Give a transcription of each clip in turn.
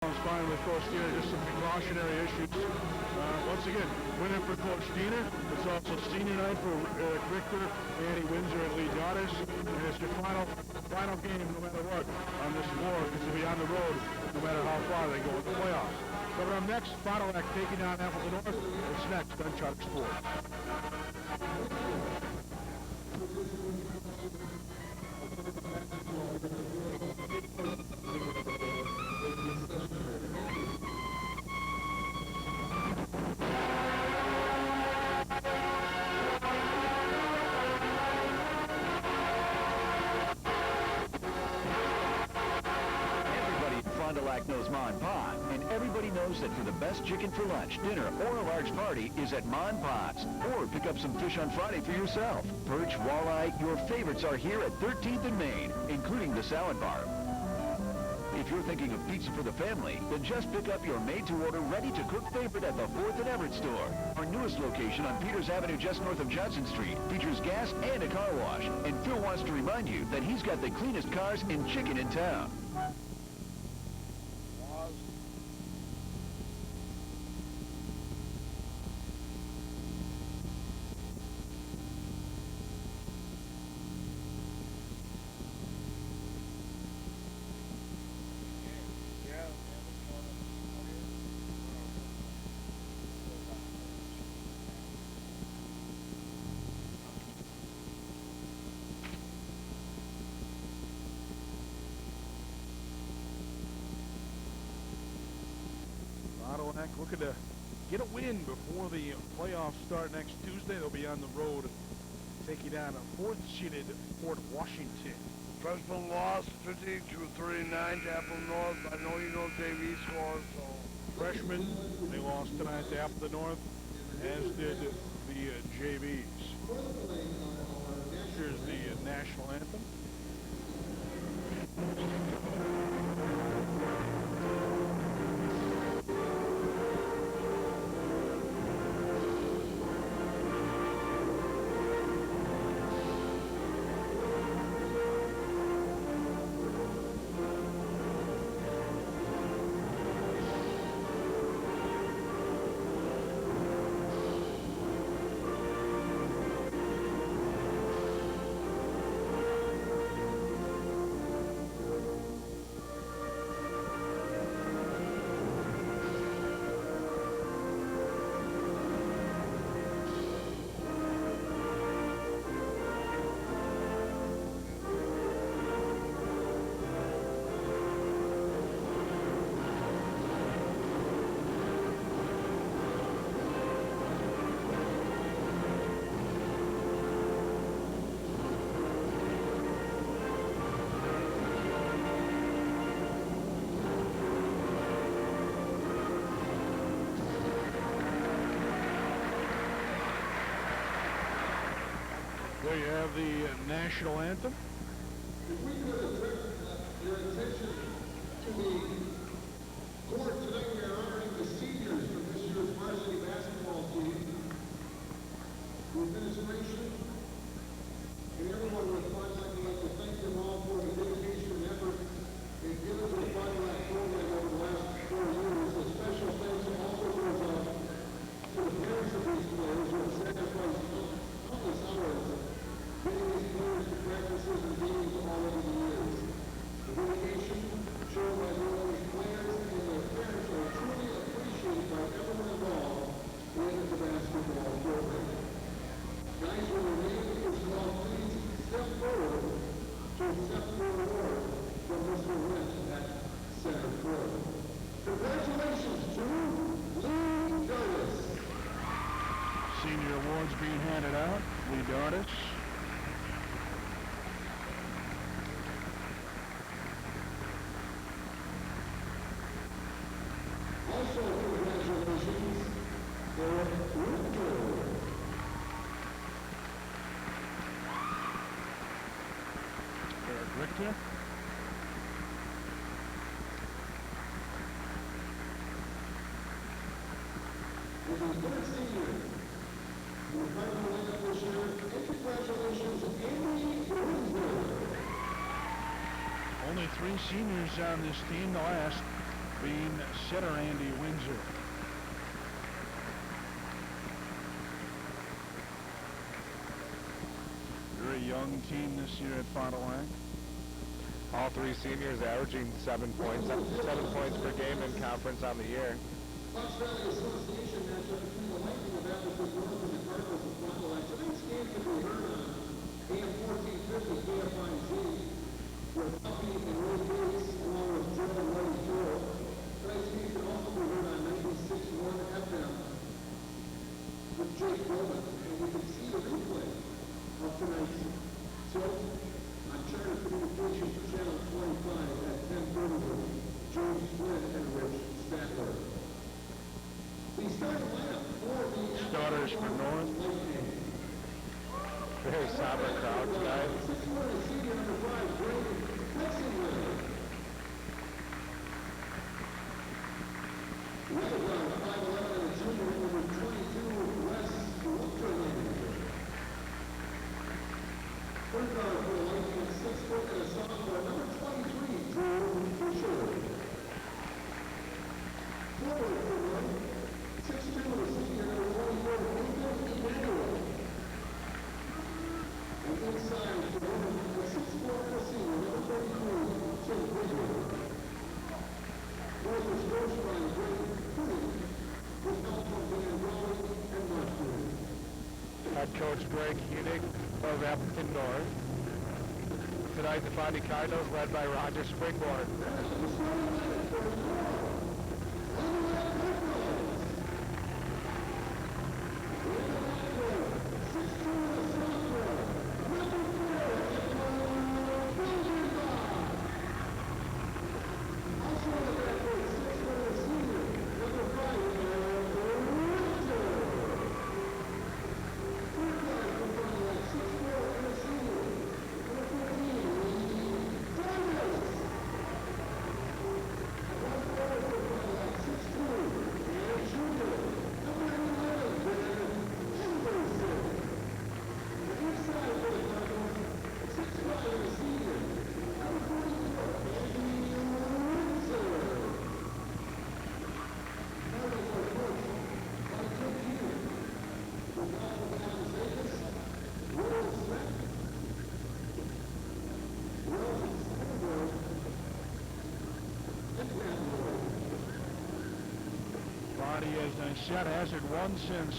Fine with Coach Diener, just some precautionary issues. Once again, winner for Coach Diener. It's also senior night for Eric Richter, Andy Windsor, and Lee Goddess. And it's your final game, no matter what, on this floor, because you'll be on the road no matter how far they go in the playoffs. Coming up next, Fond du Lac taking down Appleton North. It's next on Charter Sports. Fond du Lac knows Ma and Pa, and everybody knows that for the best chicken for lunch, dinner, or a large party is at Ma and Pa's. Or pick up some fish on Friday for yourself. Perch, walleye, your favorites are here at 13th and Main, including the salad bar. If you're thinking of pizza for the family, then just pick up your made-to-order, ready-to-cook favorite at the 4th and Everett store. Our newest location on Peters Avenue just north of Johnson Street features gas and a car wash. And Phil wants to remind you that he's got the cleanest cars and chicken in town. Looking to get a win before the playoffs start next Tuesday. They'll be on the road taking on a 4th-seeded Fort Washington. Freshman lost 52-39 to Appleton North. I know you know JV scores, so. Freshmen, they lost tonight to Appleton North, as did the JVs. Here's the national anthem. There you have the national anthem. If we could direct your attention to the court tonight, we are honoring the seniors from this year's varsity basketball team. The administration and everyone with Fond du Lac would like to thank them all for the dedication and effort they've given to the Fond du Lac program over the last 4 years. A special thanks also goes out to the parents of these players who have sacrificed countless hours getting these players to practices and games all over the years. The dedication shown by both these players and their parents are truly appreciated by everyone involved in the basketball program. Guys, when the name is called, please step forward to accept the award from Mr. Wentz at center court. Congratulations to Lee Goddess. Senior awards being handed out. Lee Goddess. Also, congratulations for Richter. Eric Richter. This is third senior. Your final lineup this year, and congratulations, Andy Windsor. Only 3 seniors on this team. The last being setter Andy Windsor. Very young team this year at Fond du Lac. All three seniors averaging 7 points per game in conference on the year. Fox Valley Association matchup between the Lightning of Appleton North and the Cardinals of Fond du Lac. Tonight's game can be heard on AM 1450 KFIZ with Huffy and Ray Gates along with Joe and Letty Joe. Tonight's game can also be heard on 96.1 FM with Jake Bowman. And you can see the replay of tonight's tilt on Charter Communications Channel 25 at 10:30 with James Flynn and Rich Statler. The starting lineup for the Starters for North. Very somber crowd tonight. 6'1" senior number 5, Brandon Hexingway. Right guard, 5'11" and a junior number 22, Wes Winterland. Third guard for the Lightning, 6 foot and a sophomore, number 23, Drew Fisher. Forward for the Lightning, 6'2" and a senior, number 24, Nathan Emmanuel. And inside for the Lightning, a 6'4" and a senior, number 33, Tim Bridger. North is coached by Greg Pudding, with help from Dan Rowley and Mark Pudding. Head coach Greg Hunick of Appleton North. Tonight the Fondy Cardinals led by Roger Springborn. As I said, hasn't won since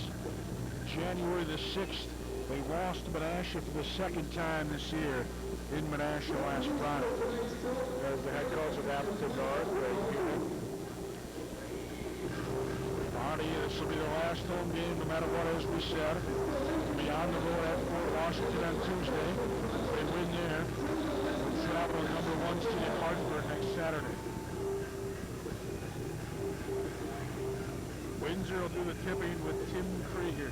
January the 6th. They lost to Menasha for the second time this year in Menasha last Friday. There's the head coach of Appleton North, Greg Hunick. Bonnie, this will be the last home game, no matter what, as we said. They'll be on the road at Fort Washington on Tuesday. If they win there, they'll travel to number 1 seed at Hartford next Saturday. Windsor will do the tipping with Tim Krieger.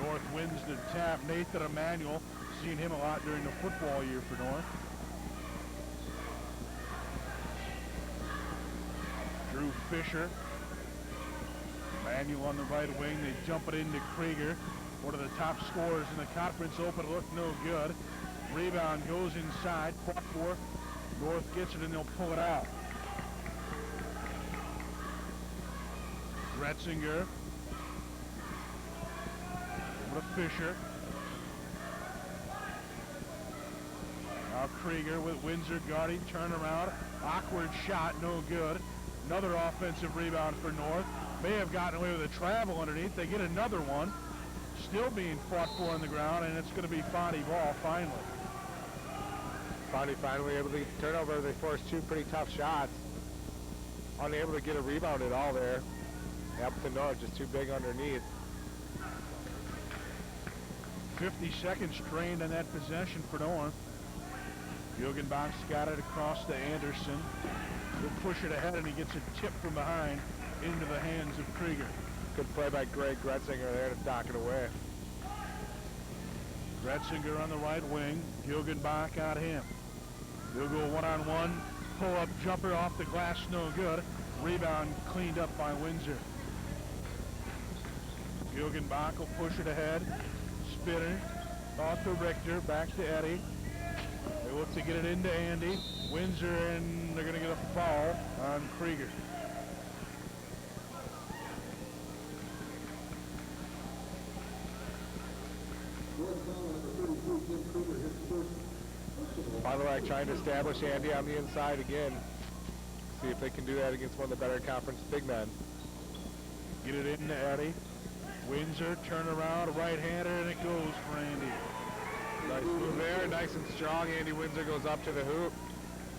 North wins the tap. Nathan Emmanuel, seen him a lot during the football year for North. Drew Fisher. Emmanuel on the right wing. They jump it into Krieger. One of the top scorers in the conference. Open look, no good. Rebound goes inside. Fought for. North gets it and they'll pull it out. Gretzinger. Over to Fisher. Now Krieger with Windsor guarding. Turnaround. Awkward shot, no good. Another offensive rebound for North. May have gotten away with a travel underneath. They get another one. Still being fought for on the ground, and it's going to be Fondy ball finally. Fondy finally able to turn over. They forced two pretty tough shots. Unable to get a rebound at all there. Appleton North just too big underneath. 50 seconds strained on that possession for North. Jugenbach's got it across to Anderson. He'll push it ahead, and he gets a tip from behind into the hands of Krieger. Good play by Greg Gretzinger there to dock it away. Gretzinger on the right wing. Jugenbach got him. He'll go one-on-one. Pull-up jumper off the glass, no good. Rebound cleaned up by Windsor. Jugenbach will push it ahead. spinner. Off to Richter, back to Eddie. They look to get it into Andy. Windsor, and they're going to get a foul on Krieger. By the way, trying to establish Andy on the inside again. See if they can do that against one of the better conference big men. Get it into Eddie. Windsor, turn around, right-hander, and it goes for Andy. Nice move there, nice and strong. Andy Windsor goes up to the hoop.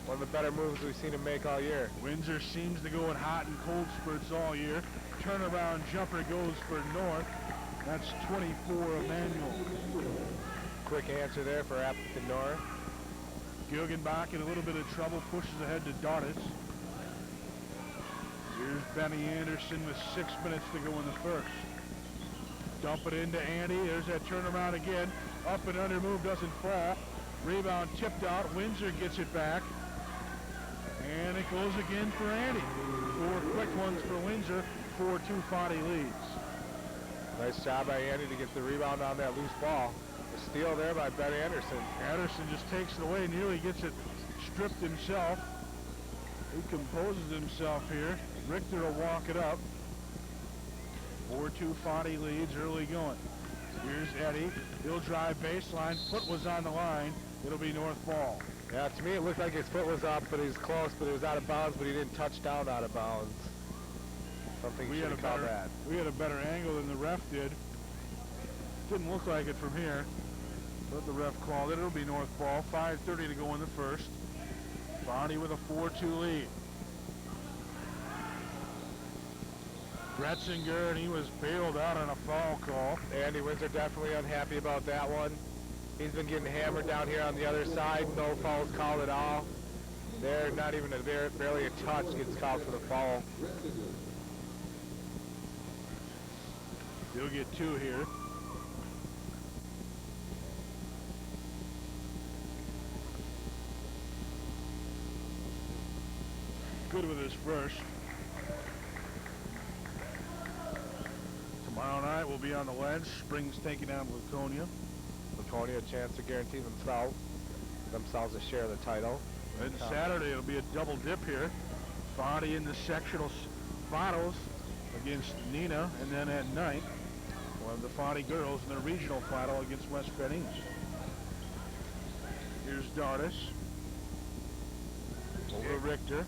One of the better moves we've seen him make all year. Windsor seems to go in hot and cold spurts all year. Turnaround jumper goes for North. That's 24 Emmanuel. Quick answer there for Appleton North. Gilgenbach in a little bit of trouble, pushes ahead to Dartis. Here's Benny Anderson with 6 minutes to go in the first. Dump it into Andy. There's that turnaround again. Up and under move doesn't fall. Rebound tipped out. Windsor gets it back. And it goes again for Andy. 4 quick ones for Windsor. 4-2 Fondy leads. Nice job by Andy to get the rebound on that loose ball. The steal there by Ben Anderson. Anderson just takes it away, nearly gets it stripped himself. He composes himself here. Richter will walk it up. 4-2 Fondy leads, early going. Here's Eddie. He'll drive baseline. Foot was on the line. It'll be North ball. Yeah, to me it looked like his foot was up, but he was close, but it was out of bounds, but he didn't touch down out of bounds. Something we had a better angle than the ref did. Didn't look like it from here, but the ref called it. It'll be North ball. 5:30 to go in the first. Fondy with a 4-2 lead. Gretzinger, and he was bailed out on a foul call. Andy Windsor definitely unhappy about that one. He's been getting hammered down here on the other side. No fouls called at all. There, not even barely a touch gets called for the foul. He'll get 2 here. Good with his first. Tomorrow night we'll be on the ledge. Springs taking on Laconia. Laconia a chance to guarantee themselves a share of the title. And Saturday it'll be a double dip here. Fondy in the sectional finals against Nina, and then at night we'll have the Fondy girls in their regional final against West Bend East. Here's Dartis. Over Richter.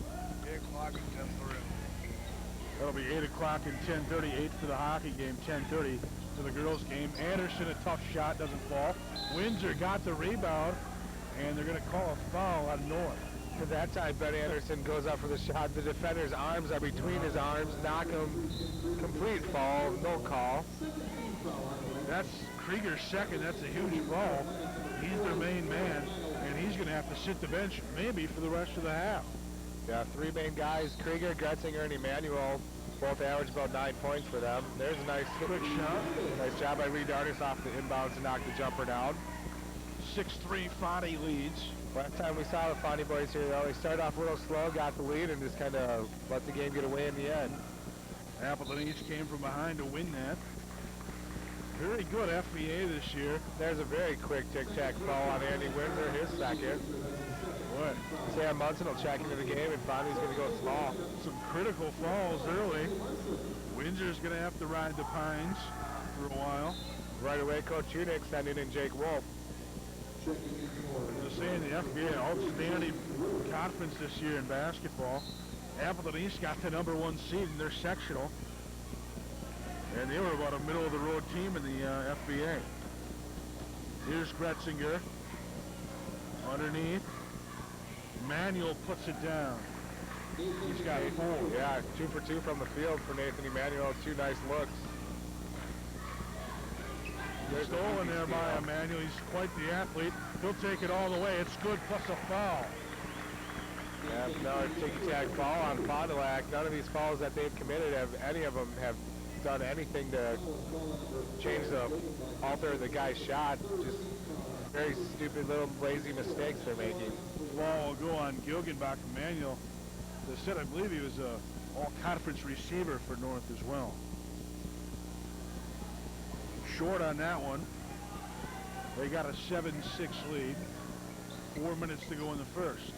8 o'clock and 10:30. That'll be 8 o'clock and 10:30. 8 for the hockey game, 10:30 for the girls game. Anderson, a tough shot, doesn't fall. Windsor got the rebound, and they're going to call a foul on North. At that time, Ben Anderson goes up for the shot. The defender's arms are between his arms. Knock him. Complete fall. No call. That's Krieger's second. That's a huge foul. He's their main man, and he's going to have to sit the bench maybe for the rest of the half. Yeah, 3 main guys, Krieger, Gretzinger, and Emmanuel, both average about 9 points for them. There's a nice quick shot. Nice job by Reed Dartis off the inbounds to knock the jumper down. 6-3 Fondy leads. Last time we saw the Fondy boys here, though, they started off a little slow, got the lead, and just kind of let the game get away in the end. Appleton East came from behind to win that. Very good FBA this year. There's a very quick tic-tac foul on Andy Windsor, his second. What? Sam Munson will check into the game, and Fondy's going to go small. Some critical falls early. Windsor's going to have to ride the pines for a while. Right away, Coach Unick sending in Jake Wolf. I was saying the FBA, outstanding conference this year in basketball. Appleton East got the #1 seed in their sectional. And they were about a middle-of-the-road team in the FBA. Here's Gretzinger. Underneath. Manuel puts it down. He's got 4. Yeah, 2 for 2 from the field for Nathan Emmanuel. 2 nice looks. There's stolen there by Emmanuel. He's quite the athlete. He'll take it all the way. It's good, plus a foul. Yeah, another tic-tac foul on Fond du Lac. None of these fouls that they've committed, any of them have done anything to change alter the guy's shot. Just very stupid little lazy mistakes they're making. Ball will go on Gilgenbach. Emmanuel, as I said, I believe he was a all-conference receiver for North as well. Short on that one. They got a 7-6 lead. 4 minutes to go in the first.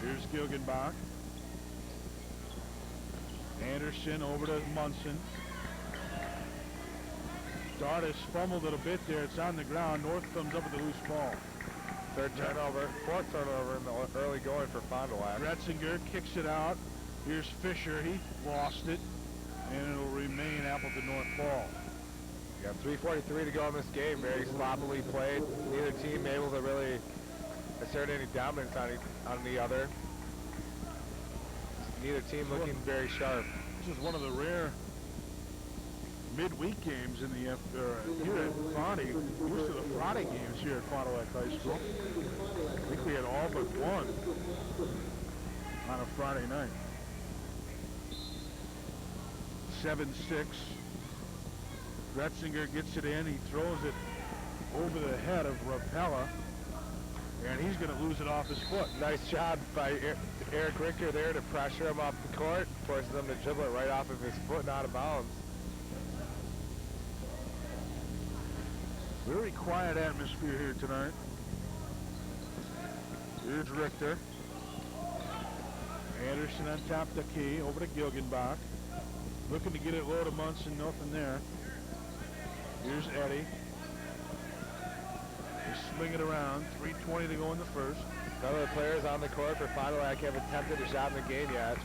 Here's Gilgenbach. Anderson over to Munson. Dardis fumbled it a bit there. It's on the ground. North comes up with a loose ball. Third turnover, fourth turnover in the early going for Fond du Lac. Gretzinger kicks it out. Here's Fisher. He lost it. And it'll remain Appleton North ball. You got 3:43 to go in this game. Very sloppily played. Neither team able to really assert any dominance on the other. Neither team looking very sharp. This is one of the rare midweek games in the here at Fondy. Used to the Friday games here at Fond du Lac High School. I think we had all but one on a Friday night. 7-6. Gretzinger gets it in. He throws it over the head of Rapella, and he's going to lose it off his foot. Nice job by Eric Richter there to pressure him off the court, forces him to dribble it right off of his foot and out of bounds. Very quiet atmosphere here tonight. Here's Richter. Anderson on top of the key, over to Gilgenbach. Looking to get it low to Munson, nothing there. Here's Eddie. They swing it around, 3:20 to go in the first. None of the players on the court for Fond du Lac have attempted a shot in the game yet.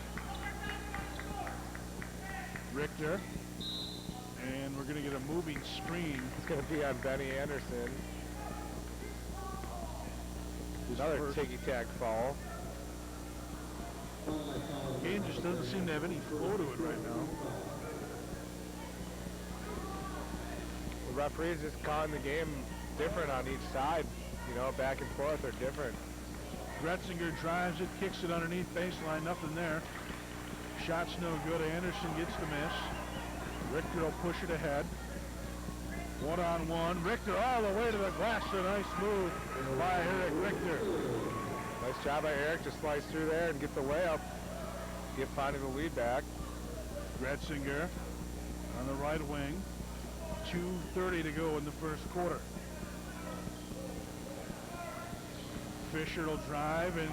Richter. And we're going to get a moving screen. It's going to be on Benny Anderson. Another ticky-tack foul. The game just doesn't seem to have any flow to it right now. The referees just calling the game different on each side. You know, back and forth are different. Gretzinger drives it, kicks it underneath baseline, nothing there. Shot's no good. Anderson gets the miss. Richter will push it ahead. One-on-one. Richter all the way to the glass. A nice move by Eric Richter. Nice job by Eric to slice through there and get the layup. Get Fondy the lead back. Gretzinger on the right wing. 2:30 to go in the first quarter. Fisher will drive, and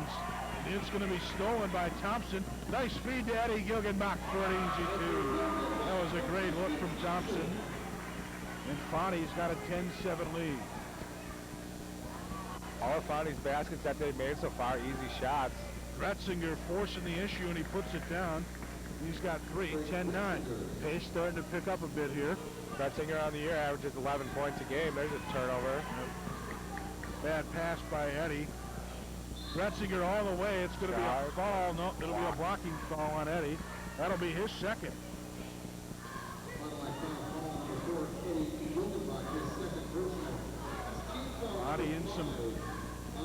it's going to be stolen by Thompson. Nice feed to Eddie Gilgenbach for an easy two. That was a great look from Thompson. And Fondy's got a 10-7 lead. All of Fondy's baskets that they've made so far, easy shots. Gretzinger forcing the issue, and he puts it down. He's got 3, 10-9. Pace starting to pick up a bit here. Gretzinger on the year averages 11 points a game. There's a turnover. Bad pass by Eddie. Gretzinger all the way. It's going to be a foul. No, it'll be a blocking foul on Eddie. That'll be his second. Eddie in some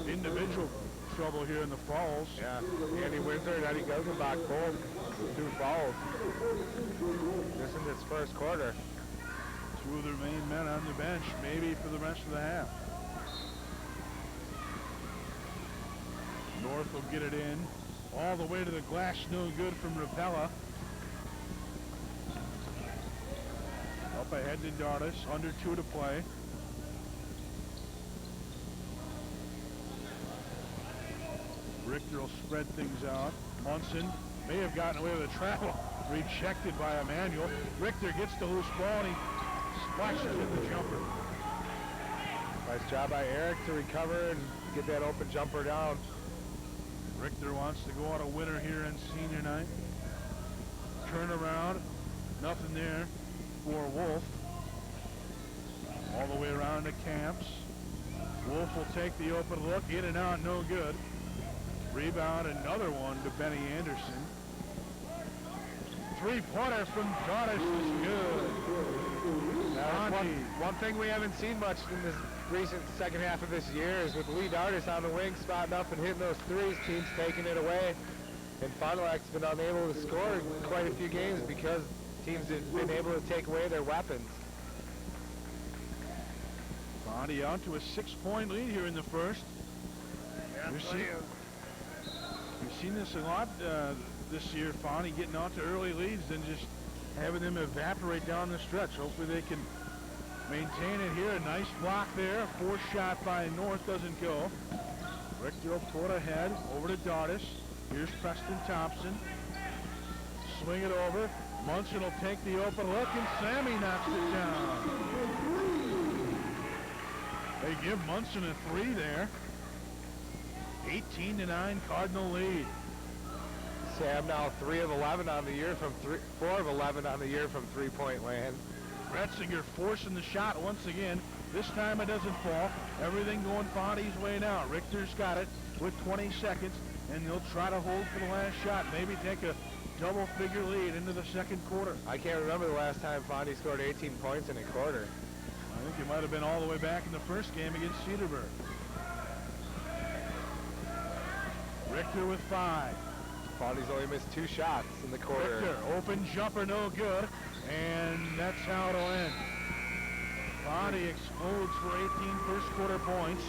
individual trouble here in the fouls. Yeah, Andy Windsor and Eddie Gilgenbach both 2 fouls. This is his first quarter. 2 of their main men on the bench, maybe for the rest of the half. North will get it in. All the way to the glass, no good from Rapella. Up ahead to Dardis, under 2 to play. Richter will spread things out. Munson may have gotten away with a travel. Rejected by Emanuel. Richter gets the loose ball, and he splashes in the jumper. Nice job by Eric to recover and get that open jumper down. Richter wants to go out a winner here on senior night. Turn around, nothing there for Wolf. All the way around to Camps. Wolf will take the open look, in and out, no good. Rebound, another one to Benny Anderson. 3-pointer from Dardis is good. One thing we haven't seen much in this recent second half of this year is with Lee Dardis on the wing, spotting up and hitting those threes, teams taking it away. And Fond du Lac's been unable to score quite a few games because teams have been able to take away their weapons. Fondy out to a 6-point lead here in the first. We've seen this a lot this year, Fondy getting out to early leads and just having them evaporate down the stretch. Hopefully they can maintain it here. A nice block there. Forced shot by North doesn't go. Richter will pull it ahead. Over to Dardis. Here's Preston Thompson. Swing it over. Munson will take the open look, and Sammy knocks it down. They give Munson a 3 there. 18-9 Cardinal lead. Sam now 3 of 11 on the year from 4 of 11 on the year from three-point land. Retzinger forcing the shot once again. This time it doesn't fall. Everything going Fondy's way now. Richter's got it with 20 seconds, and he'll try to hold for the last shot. Maybe take a double-figure lead into the second quarter. I can't remember the last time Fondy scored 18 points in a quarter. I think it might have been all the way back in the first game against Cedarburg. Richter with 5. Fondy's only missed 2 shots in the quarter. Richter, open jumper, no good, and that's how it'll end. Fondy explodes for 18 first quarter points,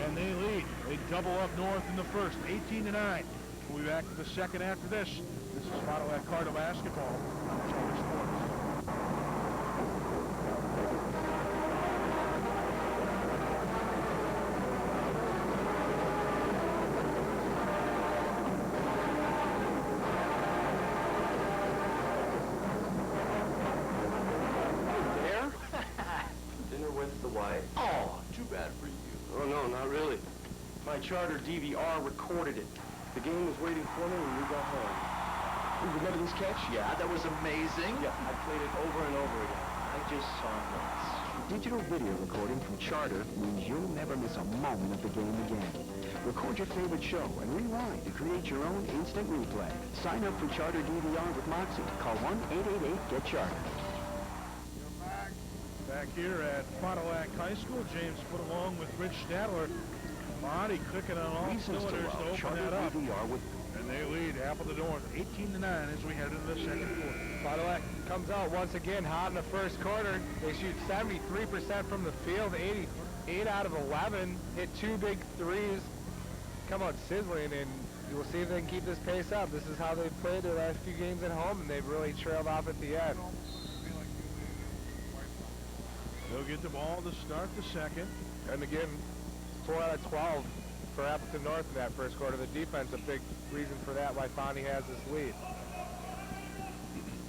and they lead. They double up North in the first, 18-9. We'll be back to the second after this. This is Fond du Lac Cardinal basketball on Charter Sports. Oh, too bad for you. Oh, no, not really. My charter DVR recorded it. The game was waiting for me when we got home. You remember this catch? Yeah, that was amazing. Yeah, I played it over and over again. I just saw it once. Digital video recording from Charter means you'll never miss a moment of the game again. Record your favorite show and rewind to create your own instant replay. Sign up for Charter DVR with Moxie. Call 1-888-GET-CHARTER. Back here at Fond du Lac High School, James put along with Rich Stadler. Fondy clicking on all Reasons to cylinders to love open Charter that up. DVR with And they lead Appleton North 18-9 as we head into the second quarter. Fond du Lac comes out once again hot in the first quarter. They shoot 73% from the field, 8 out of 11, hit 2 big threes, come out sizzling, and we'll see if they can keep this pace up. This is how they've played their last few games at home, and they've really trailed off at the end. They'll get the ball to start the second. And again, 4 out of 12 for Appleton North in that first quarter. The defense, a big reason for that, why Fondy has this lead.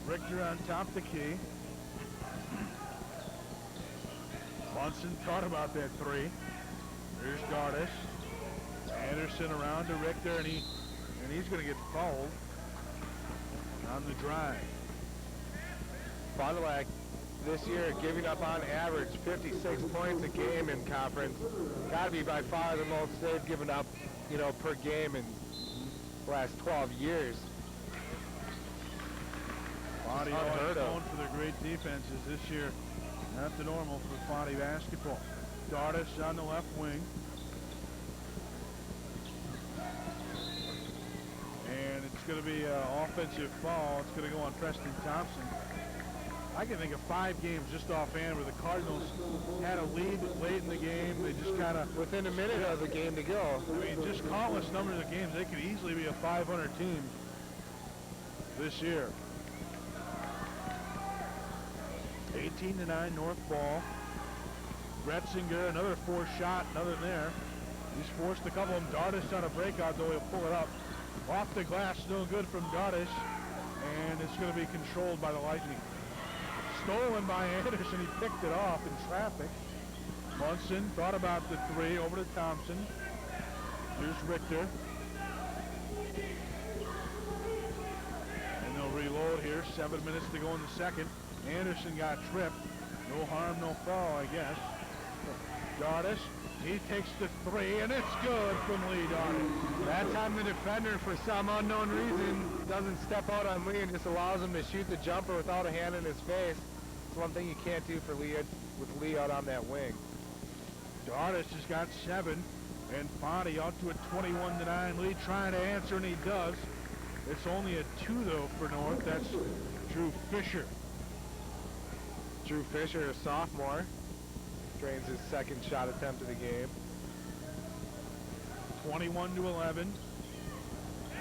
Richter on top of the key. Munson thought about that 3. Here's Dardis. Anderson around to Richter, and he's going to get fouled on the drive. Fond du Lac this year giving up on average 56 points a game in conference. Got to be by far the most they've given up, per game in the last 12 years. Fondy always known for their great defenses this year. Not the normal for Fondy basketball. Dardis on the left wing. And it's going to be an offensive foul. It's going to go on Preston Thompson. I can think of 5 games just offhand where the Cardinals had a lead late in the game. They just kind of, within a minute of the game to go. I mean, just countless numbers of games. They could easily be a 500 team this year. 18-9 North ball. Retzinger, another forced shot, another there. He's forced a couple of them. Dardis on a breakout, though he'll pull it up. Off the glass, no good from Dardis. And it's going to be controlled by the Lightning. Stolen by Anderson. He picked it off in traffic. Munson thought about the 3 over to Thompson. Here's Richter. And they'll reload here. 7 minutes to go in the second. Anderson got tripped. No harm, no foul, I guess. Dardis. He takes the 3, and it's good from Lee Dardis. That time the defender, for some unknown reason, doesn't step out on Lee and just allows him to shoot the jumper without a hand in his face. It's one thing you can't do for Lee with Lee out on that wing. Dardis has got 7, and Fondy out to a 21-9 lead, trying to answer, and he does. It's only a 2, though, for North. That's Drew Fisher. Drew Fisher, a sophomore, drains his second shot attempt of the game. 21-11.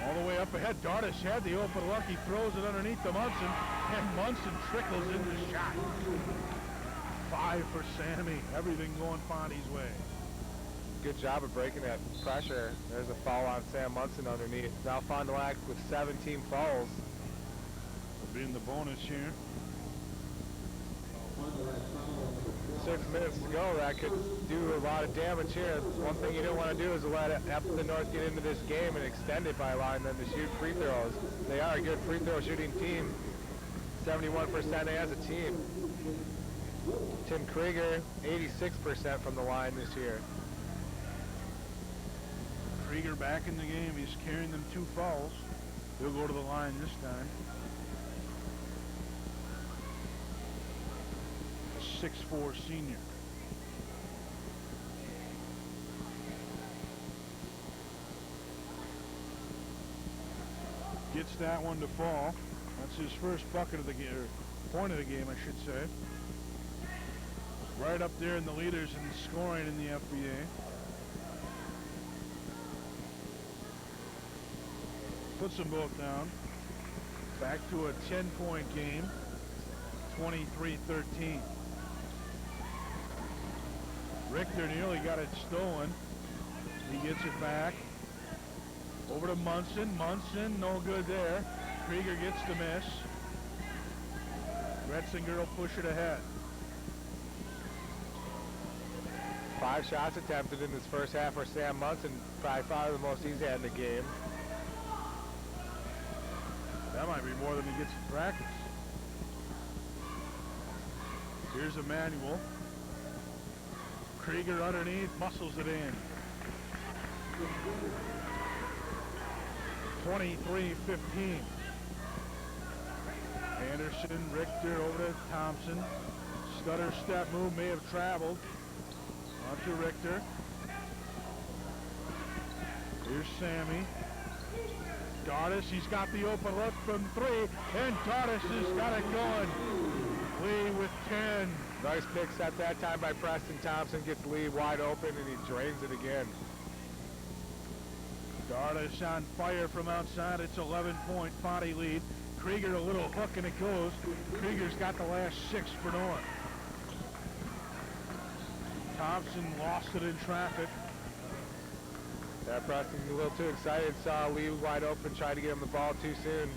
All the way up ahead. Dardis had the open look. He throws it underneath the Munson, and Munson trickles in the shot. 5 for Sammy. Everything going Fondy's way. Good job of breaking that pressure. There's a foul on Sam Munson underneath. Now Fond du Lac with 17 fouls. Will be in the bonus here. 6 minutes to go. That could do a lot of damage here. One thing you don't want to do is let Appleton North get into this game and extend it by allowing them to shoot free throws. They are a good free throw shooting team. 71% as a team. Tim Krieger, 86% from the line this year. Krieger back in the game. He's carrying them 2 fouls. He'll go to the line this time. 6'4" senior. Gets that one to fall. That's his first bucket of the game, or point of the game, I should say. Right up there in the leaders in scoring in the FBA. Puts them both down. Back to a 10-point game. 23-13. Richter nearly got it stolen. He gets it back. Over to Munson. Munson, no good there. Krieger gets the miss. Gretzinger will push it ahead. 5 shots attempted in this first half for Sam Munson. Probably 5 of the most he's had in the game. That might be more than he gets in practice. Here's Emmanuel. Krieger underneath, muscles it in. 23-15. Anderson, Richter over to Thompson. Stutter step move may have traveled. On to Richter. Here's Sammy. Dardis, he's got the open look from 3, and Dardis has got it going. Lee with 10. Nice pick set that time by Preston Thompson. Gets Lee wide open, and he drains it again. Dardis on fire from outside. It's 11-point Fondy lead. Krieger a little hook, and it goes. Krieger's got the last 6 for North. Thompson lost it in traffic. Yeah, Preston's a little too excited. Saw Lee wide open, tried to get him the ball too soon.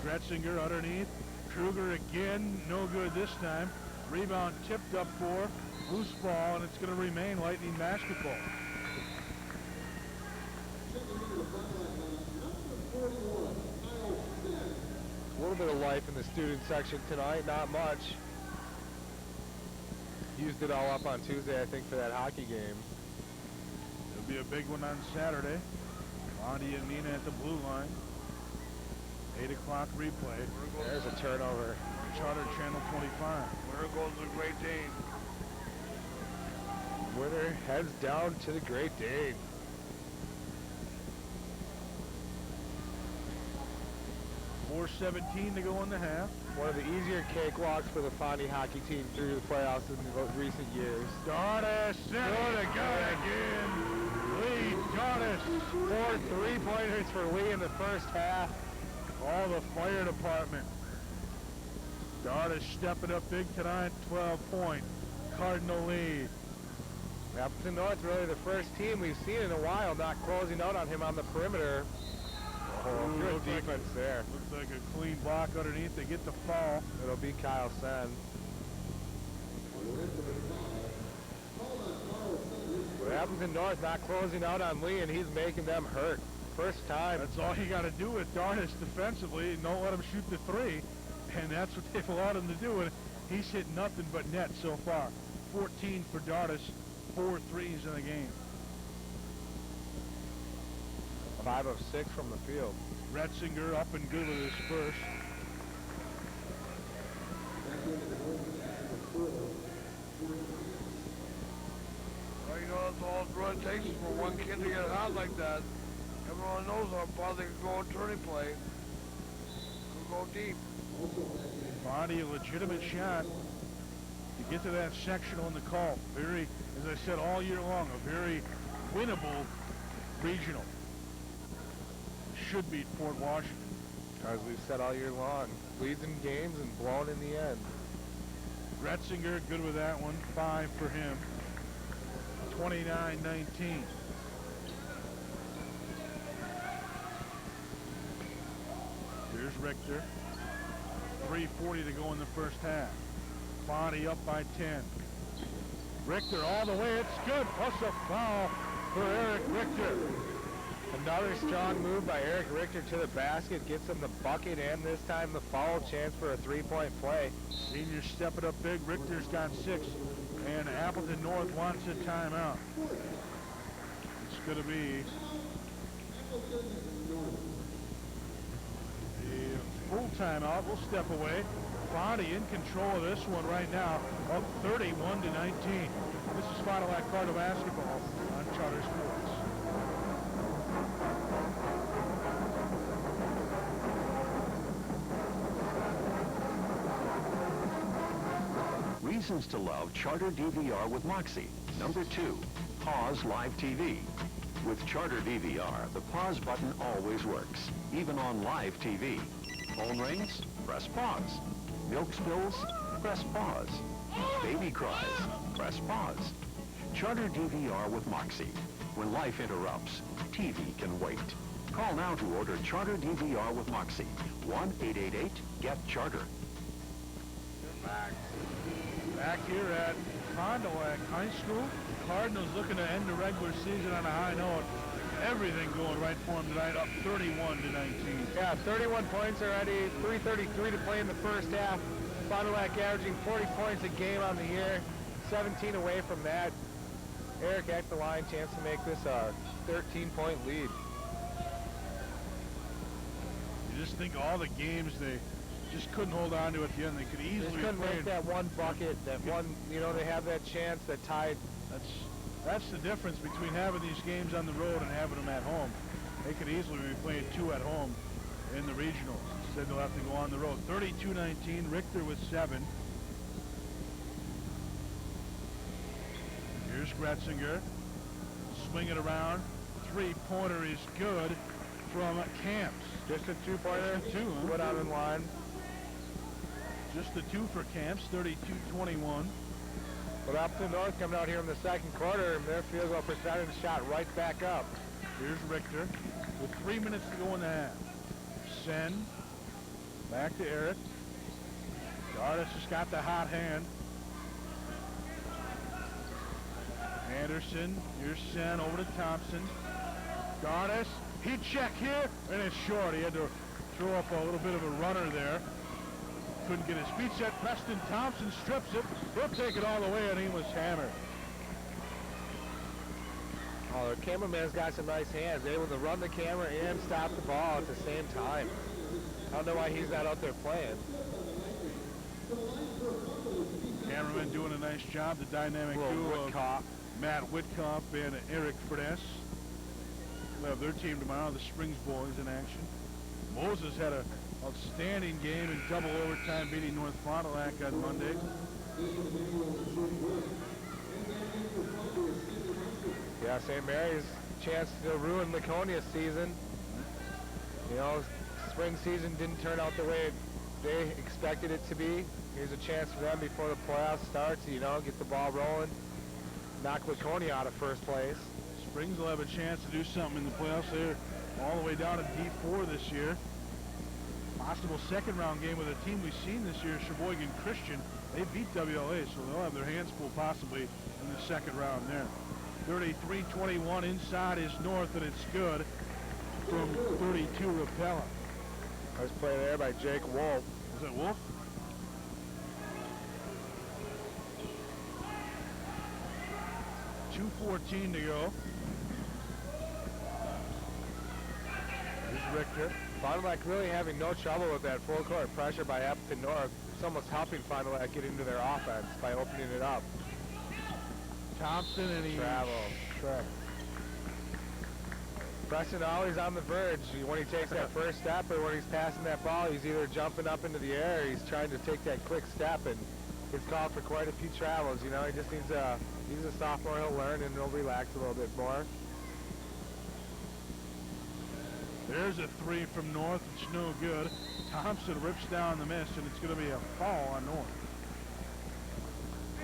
Gretzinger underneath. Kruger again, no good this time. Rebound tipped up for loose ball, and it's going to remain Lightning basketball. A little bit of life in the student section tonight, not much. Used it all up on Tuesday, I think, for that hockey game. It'll be a big one on Saturday. Fondy and Nina at the blue line. 8 o'clock replay. There's a turnover. Charter Channel 25. Where goes the Great Dane? Winner heads down to the Great Dane. .417 to go in the half. One of the easier cakewalks for the Fondy hockey team through the playoffs in recent years. Dardis, good again. Lee Dardis. 4 3-pointers for Lee in the first half. All the fire department. Dardis stepping up big tonight, 12-point Cardinal lead. Appleton North really the first team we've seen in a while not closing out on him on the perimeter. Oh, good defense there. Looks like a clean block underneath. They get the foul. It'll be Kyle Sen. But Appleton North not closing out on Lee, and he's making them hurt. First time. That's all you got to do with Dardis defensively. Don't let him shoot the 3. And that's what they've allowed him to do. And he's hit nothing but net so far. 14 for Dardis, 4 threes in the game. 5 of 6 from the field. Retzinger up and good with his first. Well, you know, that's all it takes for one kid to get hot like that. Everyone knows how far they can go in turning play. Can go deep. Fondy, a legitimate shot to get to that sectional in the call. Very, as I said all year long, a very winnable regional. Should beat Fort Washington. As we've said all year long, leads in games and blown in the end. Gretzinger, good with that one. 5 for him. 29-19. Here's Richter. 3:40 to go in the first half. Fondy up by 10. Richter all the way. It's good. Plus a foul for Eric Richter. Another strong move by Eric Richter to the basket. Gets him the bucket and this time the foul chance for a three-point play. Senior stepping up big. Richter's got 6. And Appleton North wants a timeout. It's going to be the full timeout. We'll step away. Fondy in control of this one right now, up 31-19. This is Fond du Lac Cardinal basketball on Charter Sports. Reasons to love Charter DVR with Moxie. Number 2, pause live TV. With Charter DVR, the pause button always works, even on live TV. Phone rings, press pause. Milk spills, press pause. Baby cries, press pause. Charter DVR with Moxie. When life interrupts, TV can wait. Call now to order Charter DVR with Moxie. 1-888-GET-CHARTER. Back here at Fond du Lac High School. Cardinals looking to end the regular season on a high note. Everything going right for them tonight, up 31-19. Yeah, 31 points already, 3:33 to play in the first half. Fond du Lac averaging 40 points a game on the year, 17 away from that. Eric at the line, chance to make this a 13-point lead. You just think all the games they just couldn't hold on to at the end. They could easily Just couldn't make that one bucket, that one, you know, they have that chance that tied. That's the difference between having these games on the road and having them at home. They could easily be playing 2 at home in the regionals. Instead, they'll have to go on the road. 32-19, Richter with 7. Here's Gretzinger. Swing it around. Three-pointer is good from Camps. Just a two-pointer, Just a two, huh? put out in line. Just the 2 for Camps, 32-21. But Appleton North coming out here in the second quarter, and their field goal percentage shot right back up. Here's Richter with 3 minutes to go in the half. Sen, back to Eric. Gardis has got the hot hand. Anderson, here's Sen over to Thompson. Gardis, heat check here, and it's short. He had to throw up a little bit of a runner there. Couldn't get his feet set. Preston Thompson strips it. He'll take it all the way, and he was hammered. Oh, the cameraman's got some nice hands, able to run the camera and stop the ball at the same time. I don't know why he's not out there playing. Cameraman doing a nice job. The dynamic duo of Matt Whitkoff and Eric Furness. They'll have their team tomorrow, the Springs Boys, in action. Moses had an outstanding game in double overtime, beating North Fond du Lac on Monday. Yeah, St. Mary's chance to ruin Laconia's season. You know, spring season didn't turn out the way they expected it to be. Here's a chance for them before the playoffs starts, you know, get the ball rolling, knock Laconia out of first place. Springs will have a chance to do something in the playoffs. They're all the way down to D4 this year. Possible second round game with a team we've seen this year, Sheboygan Christian. They beat WLA, so they'll have their hands full possibly in the second round there. 33-21 inside is North, and it's good from 32 Rapella. Nice play there by Jake Wolf. Was that Wolf? .214 to go. Here's Richter. Fond du Lac really having no trouble with that full court pressure by Appleton North. It's almost helping Fond du Lac get into their offense by opening it up. Thompson, and he Correct. Preston always on the verge. When he takes that first step or when he's passing that ball, he's either jumping up into the air or he's trying to take that quick step, and it's called for quite a few travels. You know, he just needs he's a sophomore, he'll learn and he'll relax a little bit more. There's a three from North. It's no good. Thompson rips down the miss, and it's going to be a foul on North.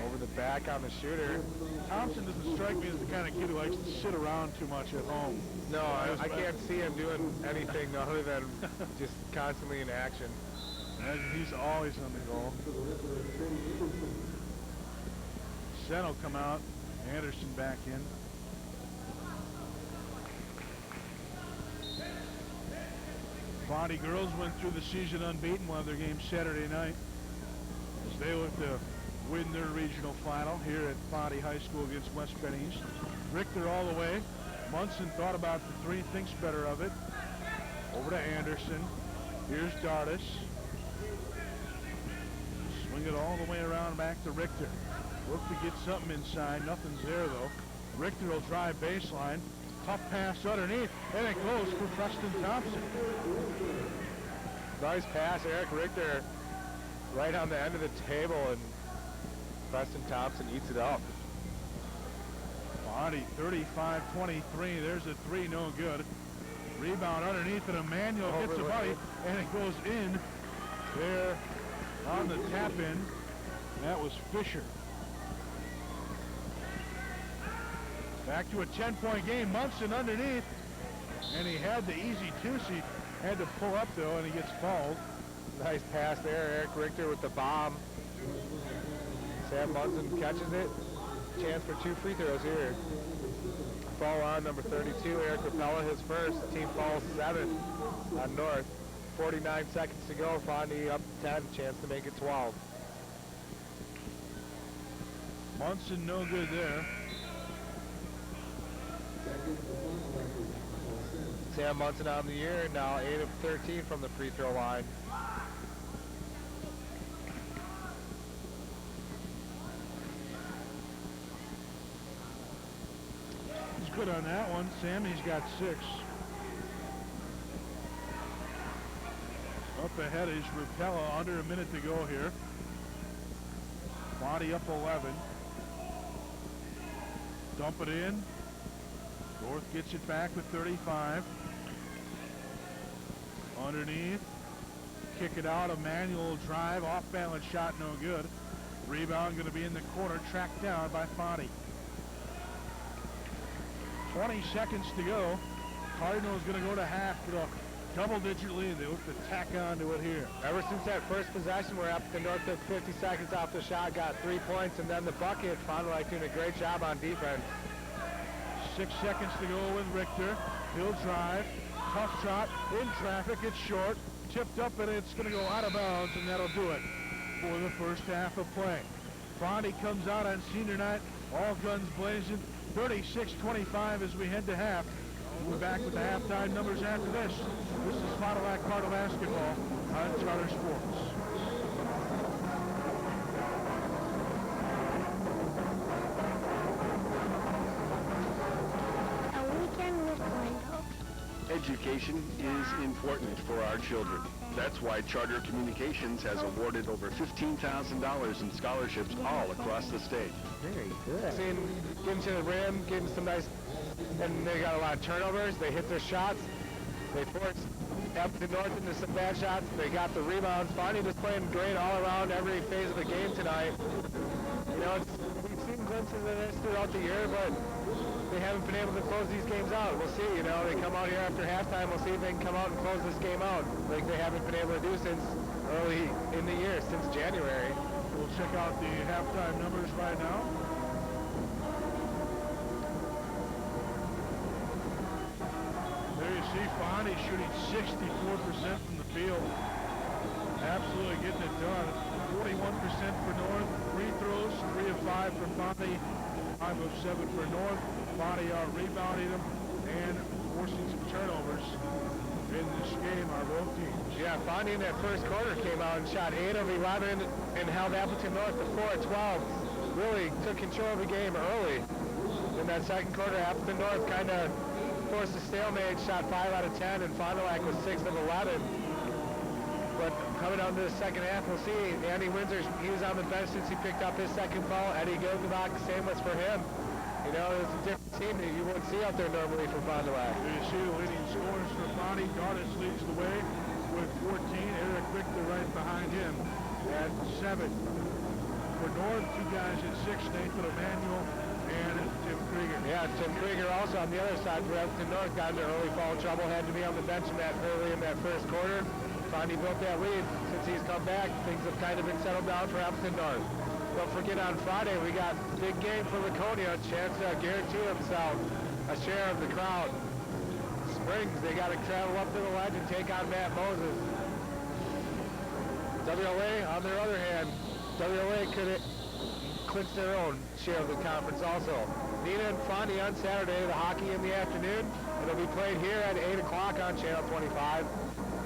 Over the back on the shooter. Thompson doesn't strike me as the kind of kid who likes to sit around too much at home. No, I can't see him doing anything other than just constantly in action. And he's always on the goal. Sen will come out. Anderson back in. Fondy girls went through the season unbeaten. One of their games Saturday night as they look to win their regional final here at Fondy High School against West Bend East. Richter all the way. Munson thought about the three, thinks better of it. Over to Anderson. Here's Dardis. Swing it all the way around back to Richter. Look to get something inside. Nothing's there, though. Richter will drive baseline. Tough pass underneath, and it goes for Preston Thompson. Nice pass, Eric Richter, right on the end of the table, and Preston Thompson eats it up. Fondy 35-23. There's a three, no good. Rebound underneath, and Emmanuel hits a body, and it goes in there on the tap in. That was Fisher. Back to a 10-point game. Munson underneath, and he had the easy two. He had to pull up, though, and he gets fouled. Nice pass there, Eric Richter with the bomb. Sam Munson catches it. Chance for 2 free throws here. Foul on number 32, Eric Rapella, his first. Team fouls 7 on North. 49 seconds to go. Fondy up 10, chance to make it 12. Munson no good there. Sam Munson on the year, now 8 of 13 from the free throw line. He's good on that one. Sammy's got 6. Up ahead is Rapella, under a minute to go here. Fondy up 11. Dump it in. North gets it back with 35. Underneath. Kick it out. Emmanuel drive. Off balance shot, no good. Rebound going to be in the corner. Tracked down by Fondy. 20 seconds to go. Cardinals going to go to half with a double-digit lead. They look to tack on to it here. Ever since that first possession where Appleton North took 50 seconds off the shot, got 3 points, and then the bucket, Fond du Lac doing a great job on defense. 6 seconds to go with Richter. He'll drive. Tough shot. In traffic. It's short. Tipped up, and it's going to go out of bounds, and that'll do it for the first half of play. Fondy comes out on senior night. All guns blazing. 36-25 as we head to half. We'll be back with the halftime numbers after this. This is Fond du Lac Cardinal basketball on Charter Sports. Education is important for our children. That's why Charter Communications has awarded over $15,000 in scholarships all across the state. Very good. Seeing, getting to the rim, getting some nice, and they got a lot of turnovers. They hit their shots. They forced Appleton North into some bad shots. They got the rebounds. Fondy just playing great all around every phase of the game tonight. You know, we've seen glimpses of this throughout the year, but they haven't been able to close these games out. We'll see, you know, they come out here after halftime. We'll see if they can come out and close this game out like they haven't been able to do since early in the year, since January. We'll check out the halftime numbers right now. There you see Fondy shooting 64% from the field. Absolutely getting it done. 41% for North. Free throws, 3 of 5 for Fondy. 5 of 7 for North. Fondy are rebounding them and forcing some turnovers in this game, our both teams. Yeah, Fondy in that first quarter came out and shot 8 of 11 and held Appleton North to 4 of 12. Really took control of the game early. In that second quarter, Appleton North kind of forced a stalemate, shot 5 out of 10, and Fond du Lac was 6 of 11. But coming on to the second half, we'll see. Andy Windsor, he was on the bench since he picked up his second foul. Eddie Gilgenbach, same was for him. You know, it's a different team that you wouldn't see out there normally from Fond du Lac. You see the leading scorers for Fondy. Dardis leads the way with 14. Eric Richter right behind him at 7. For North, 2 guys at 6, Nathan Emanuel and Tim Krieger. Yeah, Tim Krieger also on the other side for Appleton North got into early foul trouble, had to be on the bench early in that first quarter. Fondy built that lead. Since he's come back, things have kind of been settled down for Appleton North. Don't forget on Friday, we got big game for Laconia, a chance to guarantee himself a share of the crowd. Springs, they got to travel up to the ledge and take on Matt Moses. WLA, on their other hand, WLA could clinch their own share of the conference also. Neenah and Fondy on Saturday, the hockey in the afternoon. It'll be played here at 8 o'clock on Channel 25.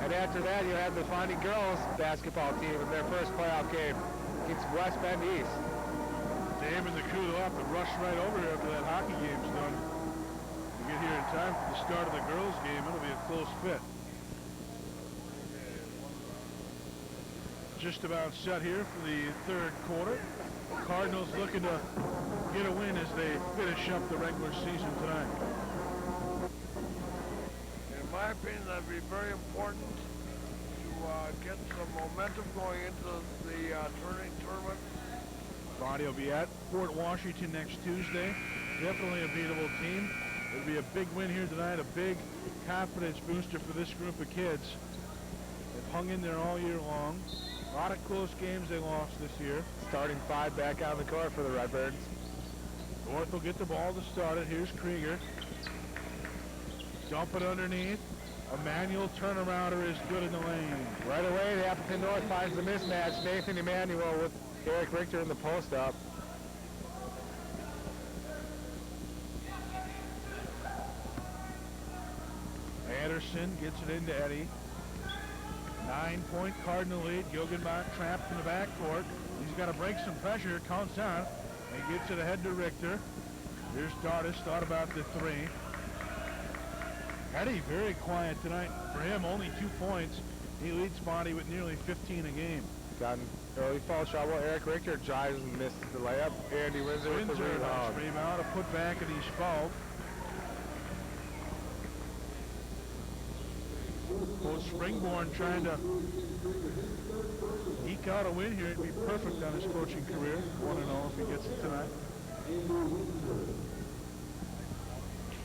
And after that, you have the Fondy girls basketball team in their first playoff game against West Bend East. Dave and the crew will have to rush right over here after that hockey game's done. To get here in time for the start of the girls' game, it'll be a close fit. Just about set here for the third quarter. Cardinals looking to get a win as they finish up the regular season tonight. In my opinion, that'd be very important to get some momentum going into the tournament. Fondy will be at Fort Washington next Tuesday. Definitely a beatable team. It'll be a big win here tonight, a big confidence booster for this group of kids. They've hung in there all year long. A lot of close games they lost this year. Starting 5 back on the court for the Redbirds. North will get the ball to start it. Here's Krieger. Dump it underneath. Emanuel turnarounder is good in the lane. Right away, the Appleton North finds the mismatch. Nathan Emanuel with Eric Richter in the post-up. Anderson gets it into Eddie. 9-point Cardinal lead. Gilgenbach trapped in the backcourt. He's got to break some pressure. Counts out. And gets it ahead to Richter. Here's Dardis. Thought about the 3. Eddie very quiet tonight. For him, only 2 points. He leads Fondy with nearly 15 a game. Got in early foul trouble. Eric Richter drives and misses the layup. Andy Windsor with the rebound. Nice rebound. A put back and he's fouled. Both Springborn trying to eke out a win here. It'd be perfect on his coaching career. 1-0 if he gets it tonight.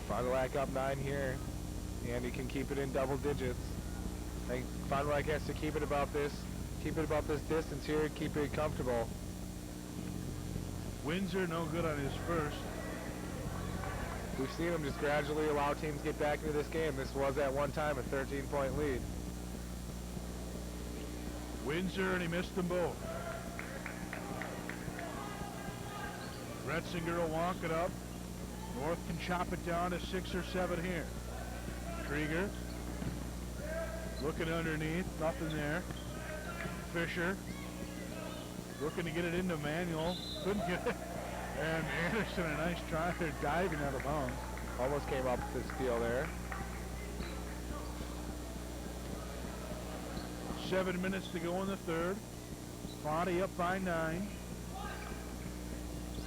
Fond du Lac up 9 here. Andy can keep it in double digits. I think Fond du Lac has to keep it about this distance here, keep it comfortable. Windsor no good on his first. We've seen him just gradually allow teams get back into this game. This was at one time a 13-point lead. Windsor, and he missed them both. Retzinger will walk it up. North can chop it down to 6 or 7 here. Krieger looking underneath, nothing there. Fisher looking to get it into Manuel, couldn't get it. And Anderson, a nice try there, diving out of bounds. Almost came up with the steal there. 7 minutes to go in the third. Fondy up by 9.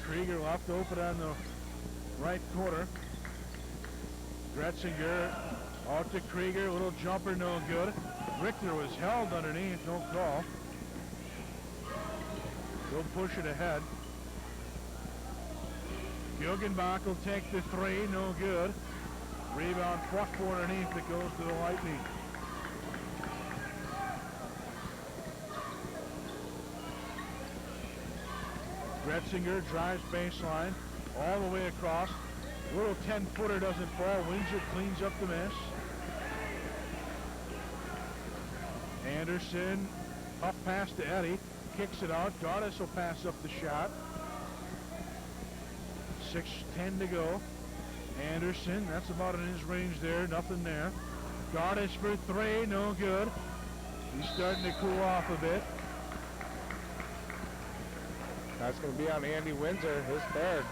Krieger left open on the right quarter. Gretzinger out to Krieger, little jumper, no good. Richter was held underneath, no call. He'll push it ahead. Gilgenbach will take the 3, no good. Rebound plucked underneath, it goes to the Lightning. Gretzinger drives baseline all the way across. Little 10-footer doesn't fall. Windsor cleans up the miss. Anderson, tough pass to Eddie. Kicks it out. Dardis will pass up the shot. 6:10 to go. Anderson, that's about in his range there. Nothing there. Dardis for 3, no good. He's starting to cool off a bit. That's going to be on Andy Windsor, his third.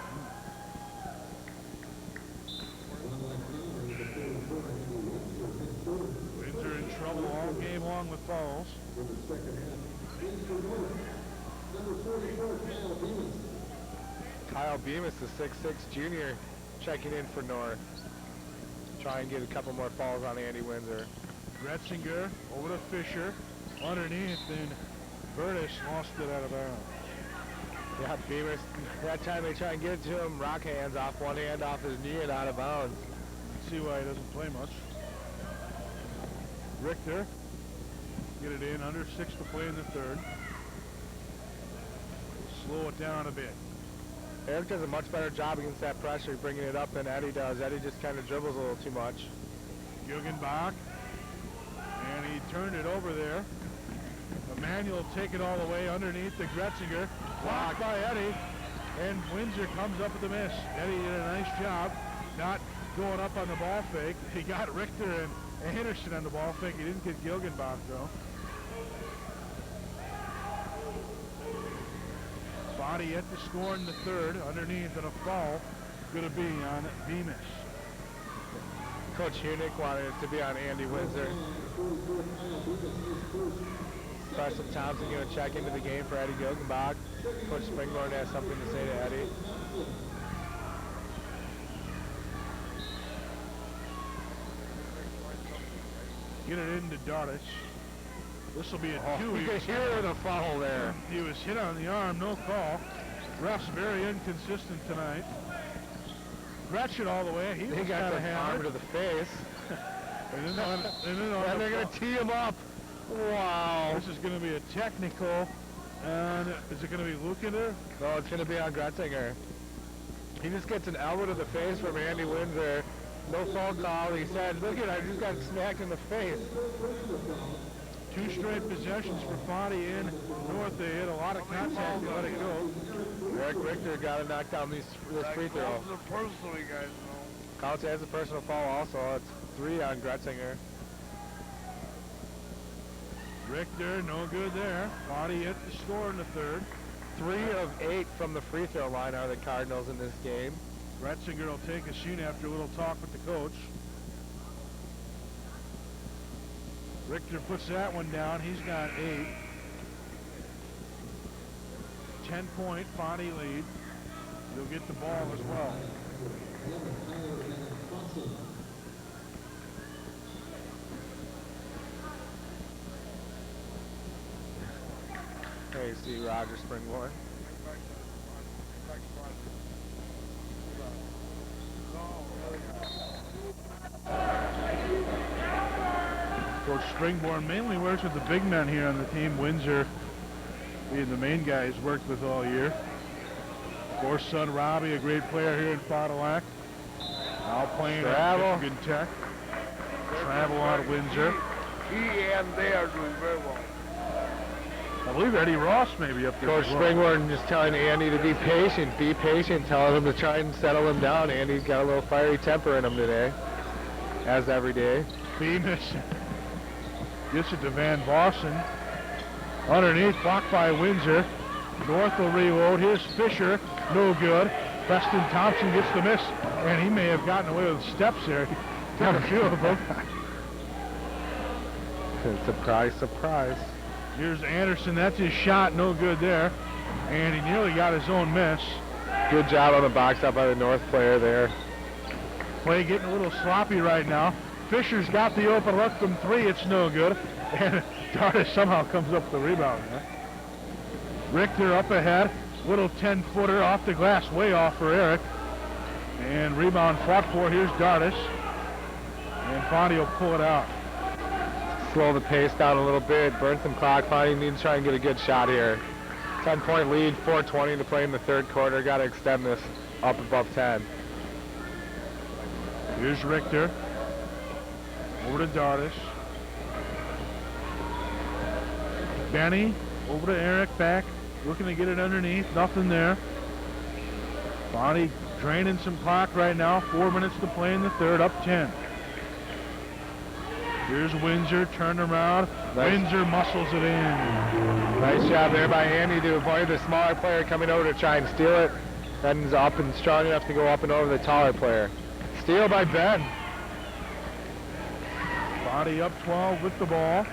Windsor in trouble all game long with fouls. Kyle Bemis, the 6'6 junior, checking in for North. Try and get a couple more falls on Andy Windsor. Gretzinger over to Fisher. Underneath, and Burtis lost it out of bounds. Yeah, Bemis, that time they try and get it to him, rock hands off one hand off his knee and out of bounds. See why he doesn't play much. Richter, get it in, under 6 to play in the third. Slow it down a bit. Eric does a much better job against that pressure, bringing it up than Eddie does. Eddie just kind of dribbles a little too much. Guggenbach, and he turned it over there. Emmanuel take it all the way underneath the Gretzinger. Blocked by Eddie, and Windsor comes up with the miss. Eddie did a nice job not going up on the ball fake. He got Richter and Anderson on the ball fake. He didn't get Guggenbach, though. Body yet to score in the third, underneath, and a foul going to be on Bemis. Coach Hunick wanted it to be on Andy Windsor. Preston Thompson going to check into the game for Eddie Guggenbach. Coach Springborn has something to say to Eddie. Get it into Dartis. This will be a 2. You can hear the foul there. He was hit on the arm, no call. Ref's very inconsistent tonight. Gretchen all the way. He got the arm to the face. and then they're going to tee him up. Wow. This is going to be a technical. And is it going to be Lukander? No, it's going to be on Gretzinger. He just gets an elbow to the face from Andy Windsor. No phone call. He said, look at it, I just got smacked in the face. 2 straight possessions for Fondy in North. They hit a lot of contact. They let it go. Eric Richter got to knock down this free throw. That was a personal, you guys know. Counts as a personal foul also. It's 3 on Gretzinger. Richter, no good there. Fondy hit the score in the third. 3 of 8 from the free throw line are the Cardinals in this game. Gretzinger will take a seat after a little talk with the coach. Richter puts that one down. He's got 8. 10-point Fondy lead. He'll get the ball as well. Hey, see Roger Springborn. Coach Springborn mainly works with the big men here on the team. Windsor being the main guy he's worked with all year. Of course, son Robbie, a great player here in Fond du Lac. Now playing at Michigan Tech. Travel out of Windsor. He and they are doing very well. I believe Eddie Ross may be up there. Coach Springborn just telling Andy to be patient, telling him to try and settle him down. Andy's got a little fiery temper in him today, as every day. Bemis gets it to Van Vossen. Underneath, blocked by Windsor. North will reload. Here's Fisher, no good. Preston Thompson gets the miss, and he may have gotten away with steps there. He took a few of them. Surprise, surprise. Here's Anderson. That's his shot. No good there. And he nearly got his own miss. Good job on the box out by the North player there. Play getting a little sloppy right now. Fisher's got the open look from 3. It's no good. And Dartis somehow comes up with the rebound there. Richter up ahead. Little 10-footer off the glass. Way off for Eric. And rebound fought for. Here's Dartis. And Fondy will pull it out. Slow the pace down a little bit, burn some clock. Fondy needs to try and get a good shot here. 10-point lead, 4:20 to play in the third quarter. Got to extend this up above 10. Here's Richter. Over to Dartis. Benny over to Eric, back, looking to get it underneath. Nothing there. Fondy draining some clock right now. 4 minutes to play in the third, up 10. Here's Windsor, turn around. Windsor muscles it in. Nice job there by Andy to avoid the smaller player coming over to try and steal it. Ben's up and strong enough to go up and over the taller player. Steal by Ben. Fondy up 12 with the ball.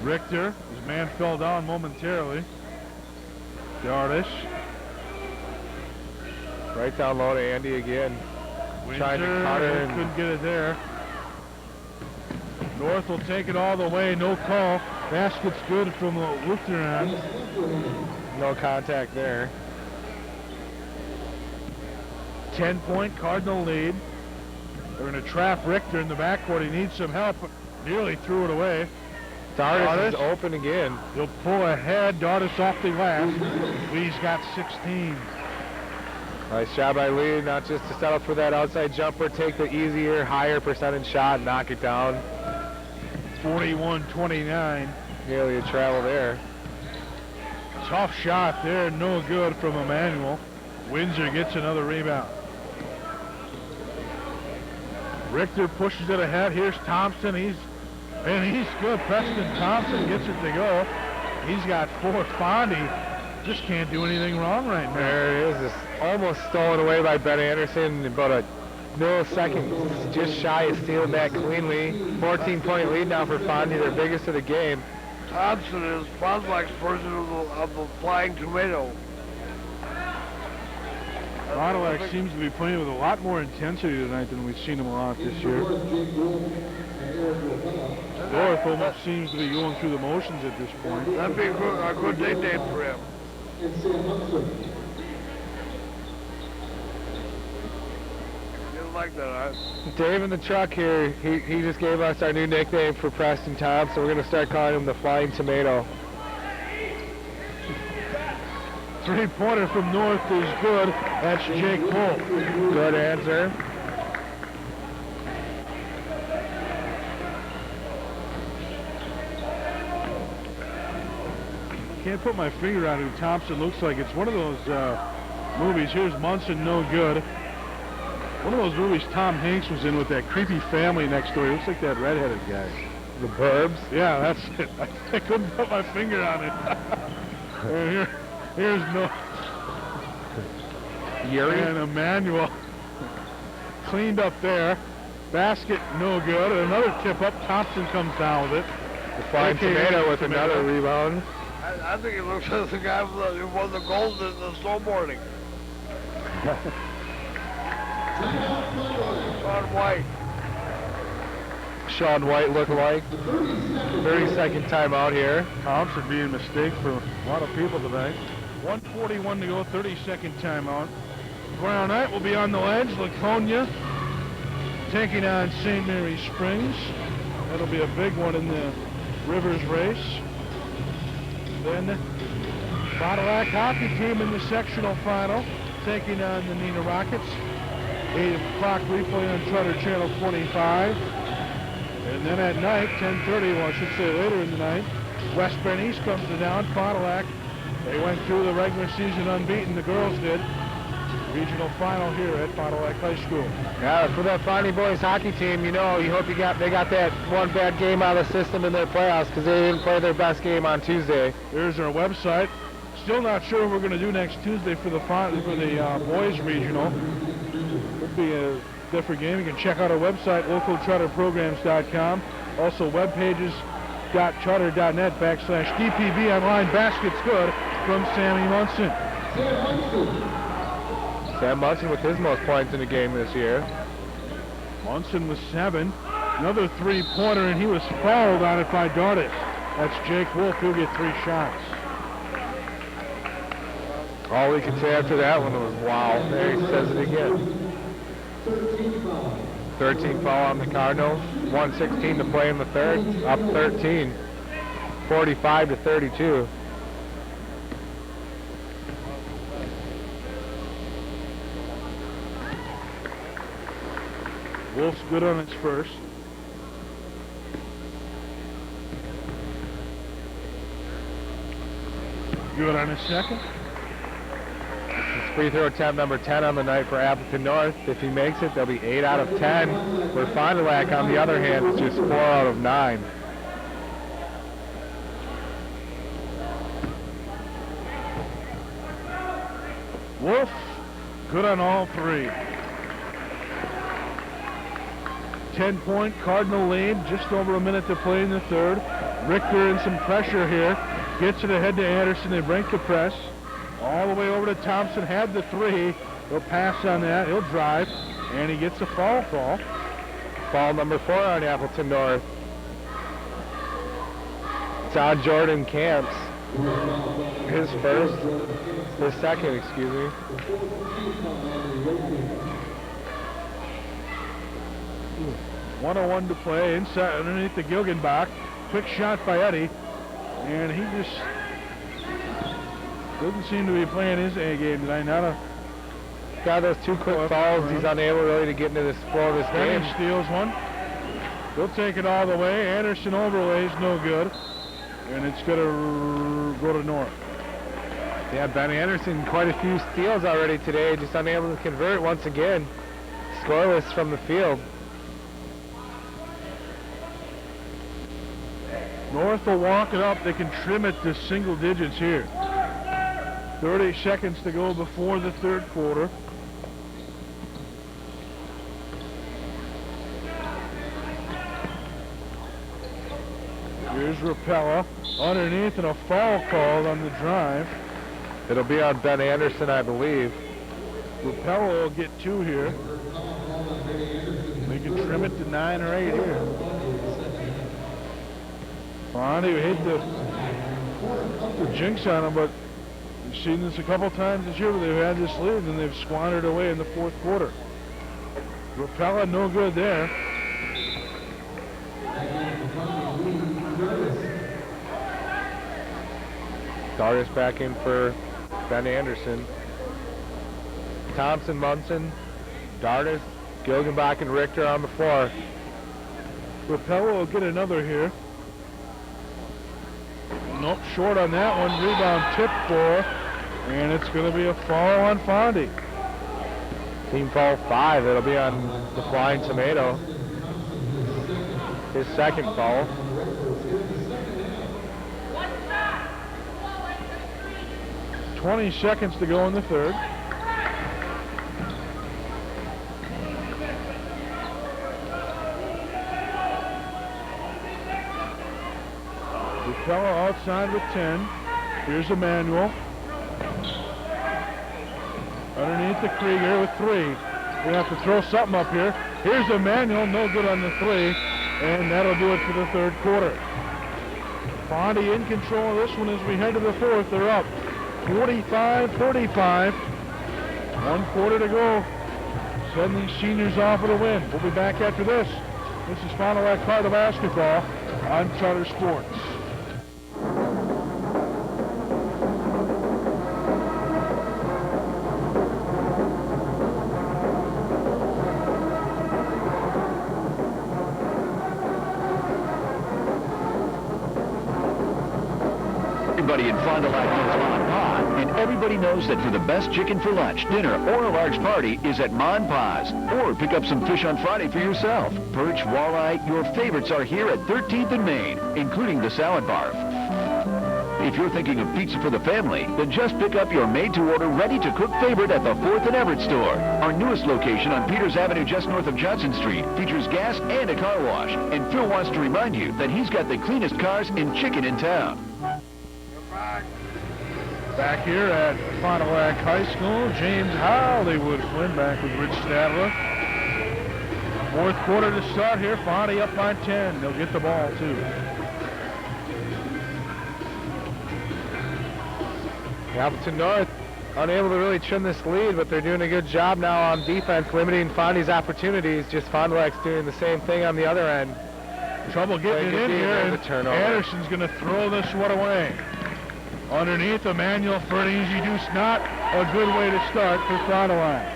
Richter, his man fell down momentarily. Dardis. Right down low to Andy again. Trying to cut it and couldn't get it there. North will take it all the way, no call. Basket's good from Lutheran. no contact there. 10-point Cardinal lead. They're going to trap Richter in the backcourt. He needs some help. Nearly threw it away. Dardis is open again. He'll pull ahead. Dardis off the glass. Lee's got 16. Nice job by Lee, not just to settle for that outside jumper, take the easier, higher percentage shot, knock it down. 41-29. Nearly a travel there. Tough shot there, no good from Emmanuel. Windsor gets another rebound. Richter pushes it ahead. Here's Thompson. He's good. Preston Thompson gets it to go. He's got 4. Fondy just can't do anything wrong right now. There it is. It's almost stolen away by Ben Anderson. About a millisecond just shy of stealing that cleanly. 14-point lead now for Fondy, their biggest of the game. Thompson is Fondlak's version of the flying tomato. Fondlak seems to be playing with a lot more intensity tonight than we've seen him a lot this year. North almost seems to be going through the motions at this point. That'd be a good nickname for him. Didn't like that, huh? Dave in the truck here, he just gave us our new nickname for Preston Thompson. We're going to start calling him the Flying Tomato. 3-pointer from North is good. That's Jake Wolf. Good answer. Can't put my finger on who Thompson looks like. It's one of those movies. Here's Munson, no good. One of those movies Tom Hanks was in with that creepy family next door. He looks like that redheaded guy. The Burbs? Yeah, that's it. I couldn't put my finger on it. And here's no. Yuri? And Emmanuel cleaned up there. Basket, no good. Another tip up. Thompson comes down with it. The Flying Tomato with another rebound. I think it looks like the guy who won the gold in the snowboarding. Sean White. Sean White look-alike. 30-second timeout here. Thompson being a mistake for a lot of people tonight. 1:41 to go, 30-second timeout. Tomorrow night will be on the ledge. Laconia taking on St. Mary's Springs. That'll be a big one in the Rivers race. Then Fond du Lac hockey team in the sectional final taking on the Neenah Rockets. 8 o'clock replay on Charter Channel 25. And then at night, 10:30, well I should say later in the night, West Bend East comes to town. Fond du Lac, they went through the regular season unbeaten, the girls did. Regional final here at Fond du Lac High School. Yeah, for that Fondy boys hockey team, you know, you hope they got that one bad game out of the system in their playoffs because they didn't play their best game on Tuesday. There's our website. Still not sure what we're going to do next Tuesday for the boys regional. Could be a different game. You can check out our website, localcharterprograms.com. Also, webpages.charter.net/DPB online. Basket's good from Sammy Munson. Sam Munson with his most points in the game this year. Munson with 7. Another 3-pointer, and he was fouled on it by Dardis. That's Jake Wolf. He'll get 3 shots. All we can say after that one was, wow. There he says it again. 13 foul on the Cardinals. 1:16 to play in the third. Up 13. 45-32. Wolf's good on his first. Good on his second. It's free throw attempt number 10 on the night for Appleton North. If he makes it, they'll be 8 out of 10. Where Fond du Lac, on the other hand, is just 4 out of 9. Wolf, good on all 3. 10-point Cardinal lead, just over a minute to play in the third. Richter in some pressure here, gets it ahead to Anderson. They break the press. all the way over to Thompson, had the three. He'll pass on that, he'll drive, and he gets a foul call. Foul number 4 on Appleton North. It's on Jordan Camps. His second, excuse me. .101 to play inside underneath the Gilgenbach. Quick shot by Eddie, and he just doesn't seem to be playing his A game tonight. Got those 2 quick fouls. He's unable really to get into this flow of this game. He steals one. He'll take it all the way. Anderson overlays, no good, and it's going to go to North. Yeah, Ben Anderson, quite a few steals already today, just unable to convert once again. Scoreless from the field. North will walk it up. They can trim it to single digits here. 30 seconds to go before the third quarter. Here's Rapella underneath, and a foul called on the drive. It'll be on Ben Anderson, I believe. Rapella will get 2 here. They can trim it to 9 or 8 here. Fondy hit the jinx on him, but we've seen this a couple times this year where they've had this lead and they've squandered away in the fourth quarter. Rapella no good there. Darius back in for Ben Anderson. Thompson, Munson, Dardis, Gilgenbach, and Richter on the floor. Rapella will get another here. Nope, short on that one. Rebound tip for, and it's going to be a foul on Fondy. Team foul 5. It'll be on the Flying Tomato. His second foul. .20 seconds to go in the third. Rapella outside with 10. Here's Emmanuel. Underneath the Krieger with 3. We have to throw something up here. Here's Emmanuel, no good on the 3. And that'll do it for the third quarter. Fondy in control of this one as we head to the fourth. They're up 45-45. 1 quarter to go. Send these seniors off with a win. We'll be back after this. This is Fond du Lac Cardinal Basketball on Charter Sports. Everybody in Fond du Lac knows Mon Pa, and everybody knows that for the best chicken for lunch, dinner, or a large party is at Mon Pa's. Or pick up some fish on Friday for yourself. Perch, walleye, your favorites are here at 13th and Main, including the salad bar. If you're thinking of pizza for the family, then just pick up your made-to-order, ready-to-cook favorite at the 4th and Everett store. Our newest location on Peters Avenue just north of Johnson Street features gas and a car wash. And Phil wants to remind you that he's got the cleanest cars and chicken in town. Back here at Fond du Lac High School, James Hollywood Flynn back with Rich Stadler. Fourth quarter to start here. Fondy up by 10. They'll get the ball too. Appleton North unable to really trim this lead, but they're doing a good job now on defense, limiting Fondy's opportunities. Just Fond du Lac's doing the same thing on the other end. Trouble getting it in here, and Anderson's going to throw this one away. Underneath, Emmanuel for an easy deuce. Not a good way to start for Fond du Lac.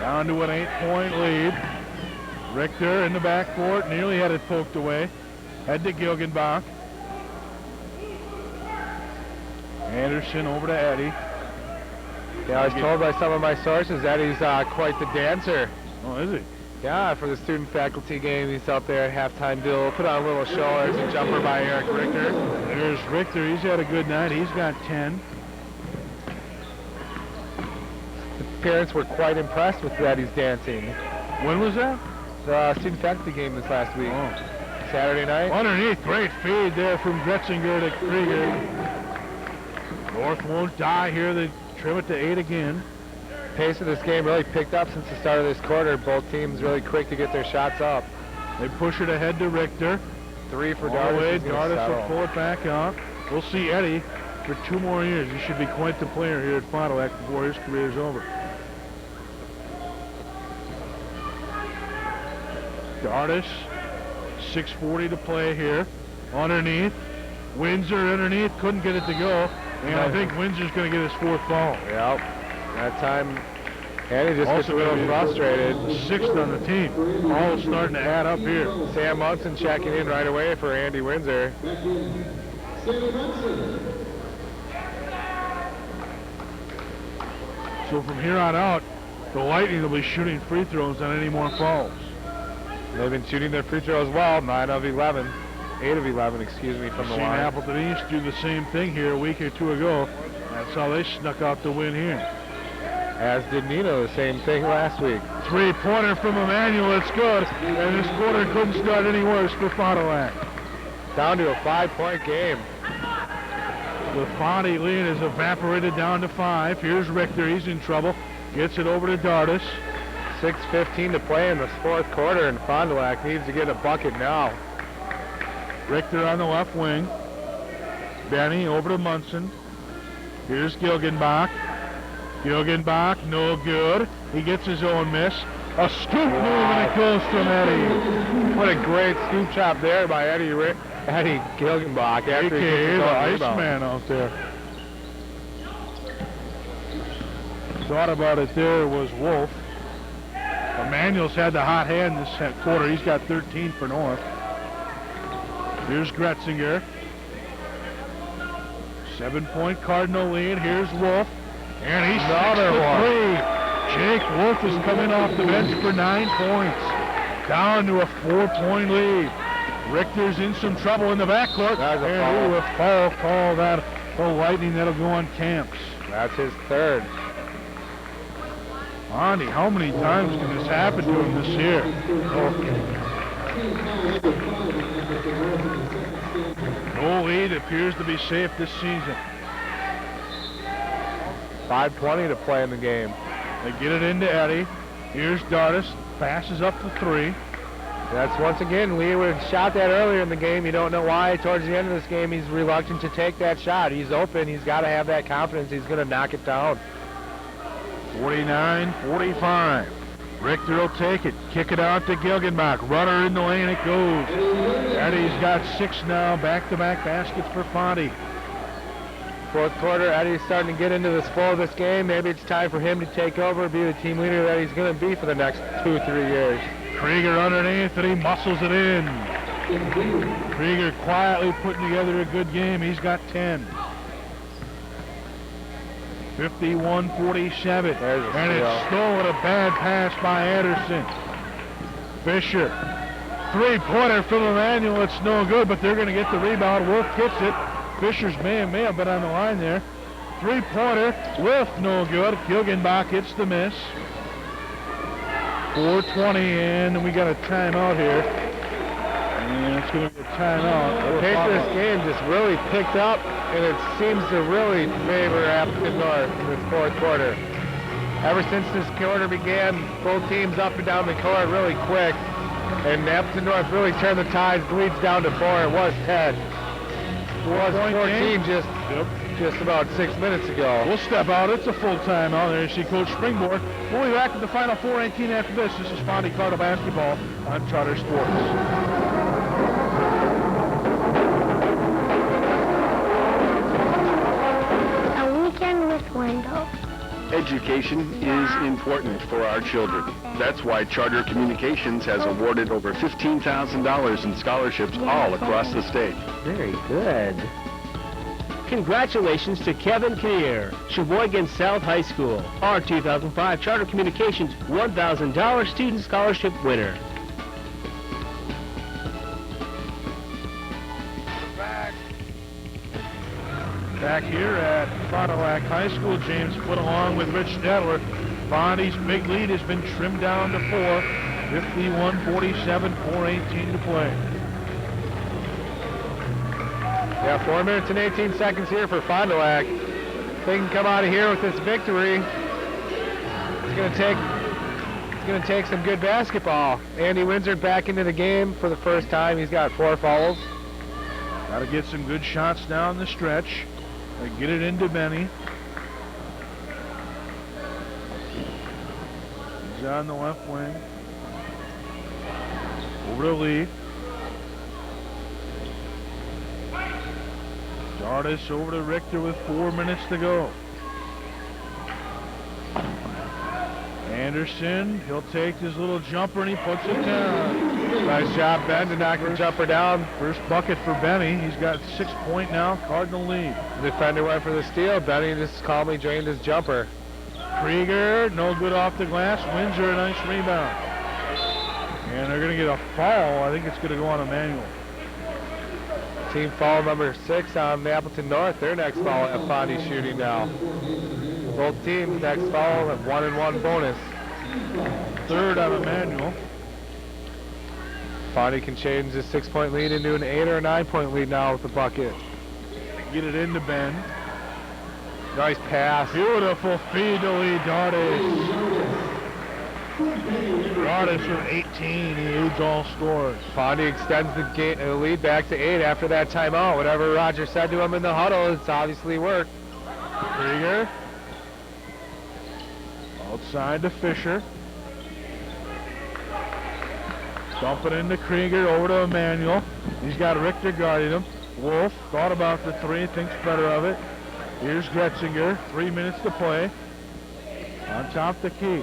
Down to an 8-point lead. Richter in the backcourt, nearly had it poked away. Head to Gilgenbach. Anderson over to Eddie. Yeah, I was told by some of my sources that he's quite the dancer. Oh, is he? Yeah, for the student-faculty game, he's out there at halftime deal. Put on a little show. There's a jumper by Eric Richter. There's Richter. He's had a good night. He's got 10. The parents were quite impressed with Eddie's dancing. When was that? The student-faculty game this last week. Oh. Saturday night. Underneath, great feed there from Gretzinger to Krieger. North won't die here. They trim it to 8 again. Pace of this game really picked up since the start of this quarter. Both teams really quick to get their shots up. They push it ahead to Richter. 3 for Dardis. Dardis. Dardis will pull it back out. We'll see Eddie for 2 more years. He should be quite the player here at Fond du Lac before his career is over. Dardis, 6:40 to play here. Underneath. Windsor underneath, couldn't get it to go. And I think Windsor's going to get his 4th foul. Yep. That time, Eddie just gets a little frustrated. 6th on the team. All starting to add up here. Sam Munson checking in right away for Andy Windsor. So from here on out, the Lightning will be shooting free throws on any more fouls. They've been shooting their free throws well, 8 of 11, excuse me, from the line. Appleton East do the same thing here a week or 2 ago. That's how they snuck out the win here. As did Nino, the same thing last week. 3-pointer from Emmanuel, it's good. And this quarter couldn't start any worse for Fond du Lac. Down to a 5-point game. The Fondy lead is evaporated down to 5. Here's Richter, he's in trouble. Gets it over to Dardis. 6:15 to play in the 4th quarter, and Fond du Lac needs to get a bucket now. Richter on the left wing. Benny over to Munson. Here's Gilgenbach. Gilgenbach, no good. He gets his own miss. A scoop move, and it goes from Eddie. What a great scoop chop there by Eddie Gilgenbach after he gets his the own rebound. Iceman out there. Thought about it there was Wolf. Emmanuel's had the hot hand this quarter. He's got 13 for North. Here's Gretzinger. 7-point Cardinal lead. Here's Wolf. And he's another 3. Jake Wolf is coming off the bench for 9 points. Down to a 4-point lead. Richter's in some trouble in the backcourt. That's a and a foul call. That the Lightning, that'll go on Camps. That's his 3rd. Andy, how many times can this happen to him this year? No lead appears to be safe this season. 5:20 to play in the game. They get it into Eddie. Here's Dardis. Passes up the 3. That's once again, Lee would have shot that earlier in the game. You don't know why. Towards the end of this game, he's reluctant to take that shot. He's open. He's got to have that confidence. He's going to knock it down. 49-45. Richter will take it. Kick it out to Gilgenbach. Runner in the lane, it goes. Eddie's got 6 now. Back-to-back baskets for Fondy. 4th quarter, Eddie's starting to get into the flow of this game. Maybe it's time for him to take over, be the team leader that he's going to be for the next 2-3 years. Krieger underneath, and he muscles it in. Krieger quietly putting together a good game. He's got 10. 51-47. And it's stolen, a bad pass by Anderson. Fisher. 3-pointer from Emmanuel. It's no good, but they're going to get the rebound. Wolf gets it. Fisher's may have been on the line there. 3-pointer. Wolf, no good. Gilgenbach hits the miss. 4:20, and we got a timeout here. And it's going to be a timeout. The pace of this game just really picked up, and it seems to really favor Appleton North in this 4th quarter. Ever since this quarter began, both teams up and down the court really quick, and Appleton North really turned the tides. The lead's down to 4. It was 10. It was 14 just about 6 minutes ago. We'll step out. It's a full timeout. There you see Coach Springboard. We'll be back with the Final 4:18 after this. This is Fondy Cardinal basketball on Charter Sports. A weekend with Wendell. Education is important for our children. That's why Charter Communications has awarded over $15,000 in scholarships all across the state. Very good. Congratulations to Kevin Kinnear, Sheboygan South High School, our 2005 Charter Communications $1,000 student scholarship winner. Back here at Fond du Lac High School, James Foot along with Rich Stadler. Fondy's big lead has been trimmed down to 4. 51-47, 4:18 to play. Yeah, 4 minutes and 18 seconds here for Fond du Lac. They can come out of here with this victory. It's going to take some good basketball. Andy Windsor back into the game for the first time. He's got 4 fouls. Got to get some good shots down the stretch. Get it into Benny. He's on the left wing. Over to Lee. Dardis over to Richter with 4 minutes to go. Anderson, he'll take his little jumper and he puts it down. Nice job, Ben, to knock the jumper down. First bucket for Benny. He's got 6 point now, Cardinal lead. The defender went for the steal. Benny just calmly drained his jumper. Krieger, no good off the glass. Windsor, a nice rebound. And they're going to get a foul. I think it's going to go on Emmanuel. Team foul number 6 on Appleton North. Their next foul at Fondy shooting now. Both teams next foul have 1-1 bonus. Third on Emmanuel. Fondy can change this 6-point lead into an 8 or a 9-point lead now with the bucket. Get it into Ben. Nice pass. Beautiful feed to Lee Dardis. Dardis with 18. He leads all scores. Fondy extends the lead back to 8 after that timeout. Whatever Roger said to him in the huddle, it's obviously worked. Krieger. Outside to Fisher. Dump it into Krieger, over to Emmanuel. He's got Richter guarding him. Wolf thought about the 3, thinks better of it. Here's Gretzinger, 3 minutes to play. On top the key.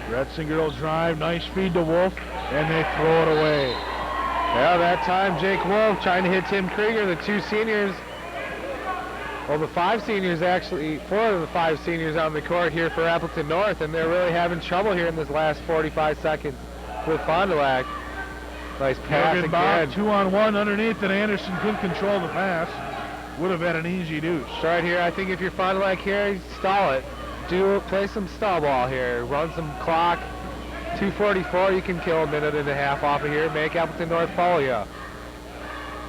Gretzinger will drive, nice feed to Wolf, and they throw it away. Yeah, that time Jake Wolf trying to hit Tim Krieger, the 2 seniors. Well, the 5 seniors actually, 4 of the 5 seniors on the court here for Appleton North, and they're really having trouble here in this last 45 seconds with Fond du Lac. Nice pass again. Bob, 2-on-1 underneath, and Anderson couldn't control the pass. Would have had an easy deuce. Right here, I think if you're Fond du Lac here, stall it. Play some stall ball here. Run some clock. 2:44, you can kill a minute and a half off of here. Make Appleton North follow you.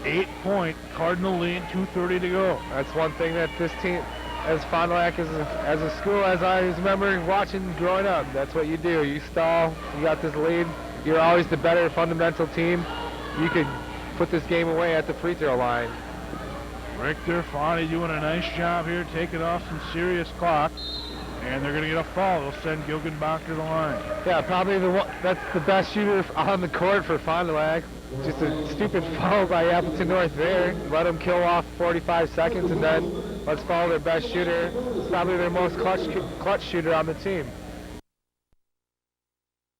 8-point Cardinal lead, 2:30 to go. That's one thing that this team, as Fond du Lac, as a school, as I remember watching growing up, that's what you do. You stall, you got this lead, you're always the better fundamental team. You could put this game away at the free throw line. Richter, Fondy doing a nice job here, taking off some serious clock. And they're going to get a foul. They'll send Gilgenbach to the line. Yeah, probably that's the best shooter on the court for Fond du Lac. Just a stupid foul by Appleton North there. Let them kill off 45 seconds, and then let's follow their best shooter. It's probably their most clutch shooter on the team.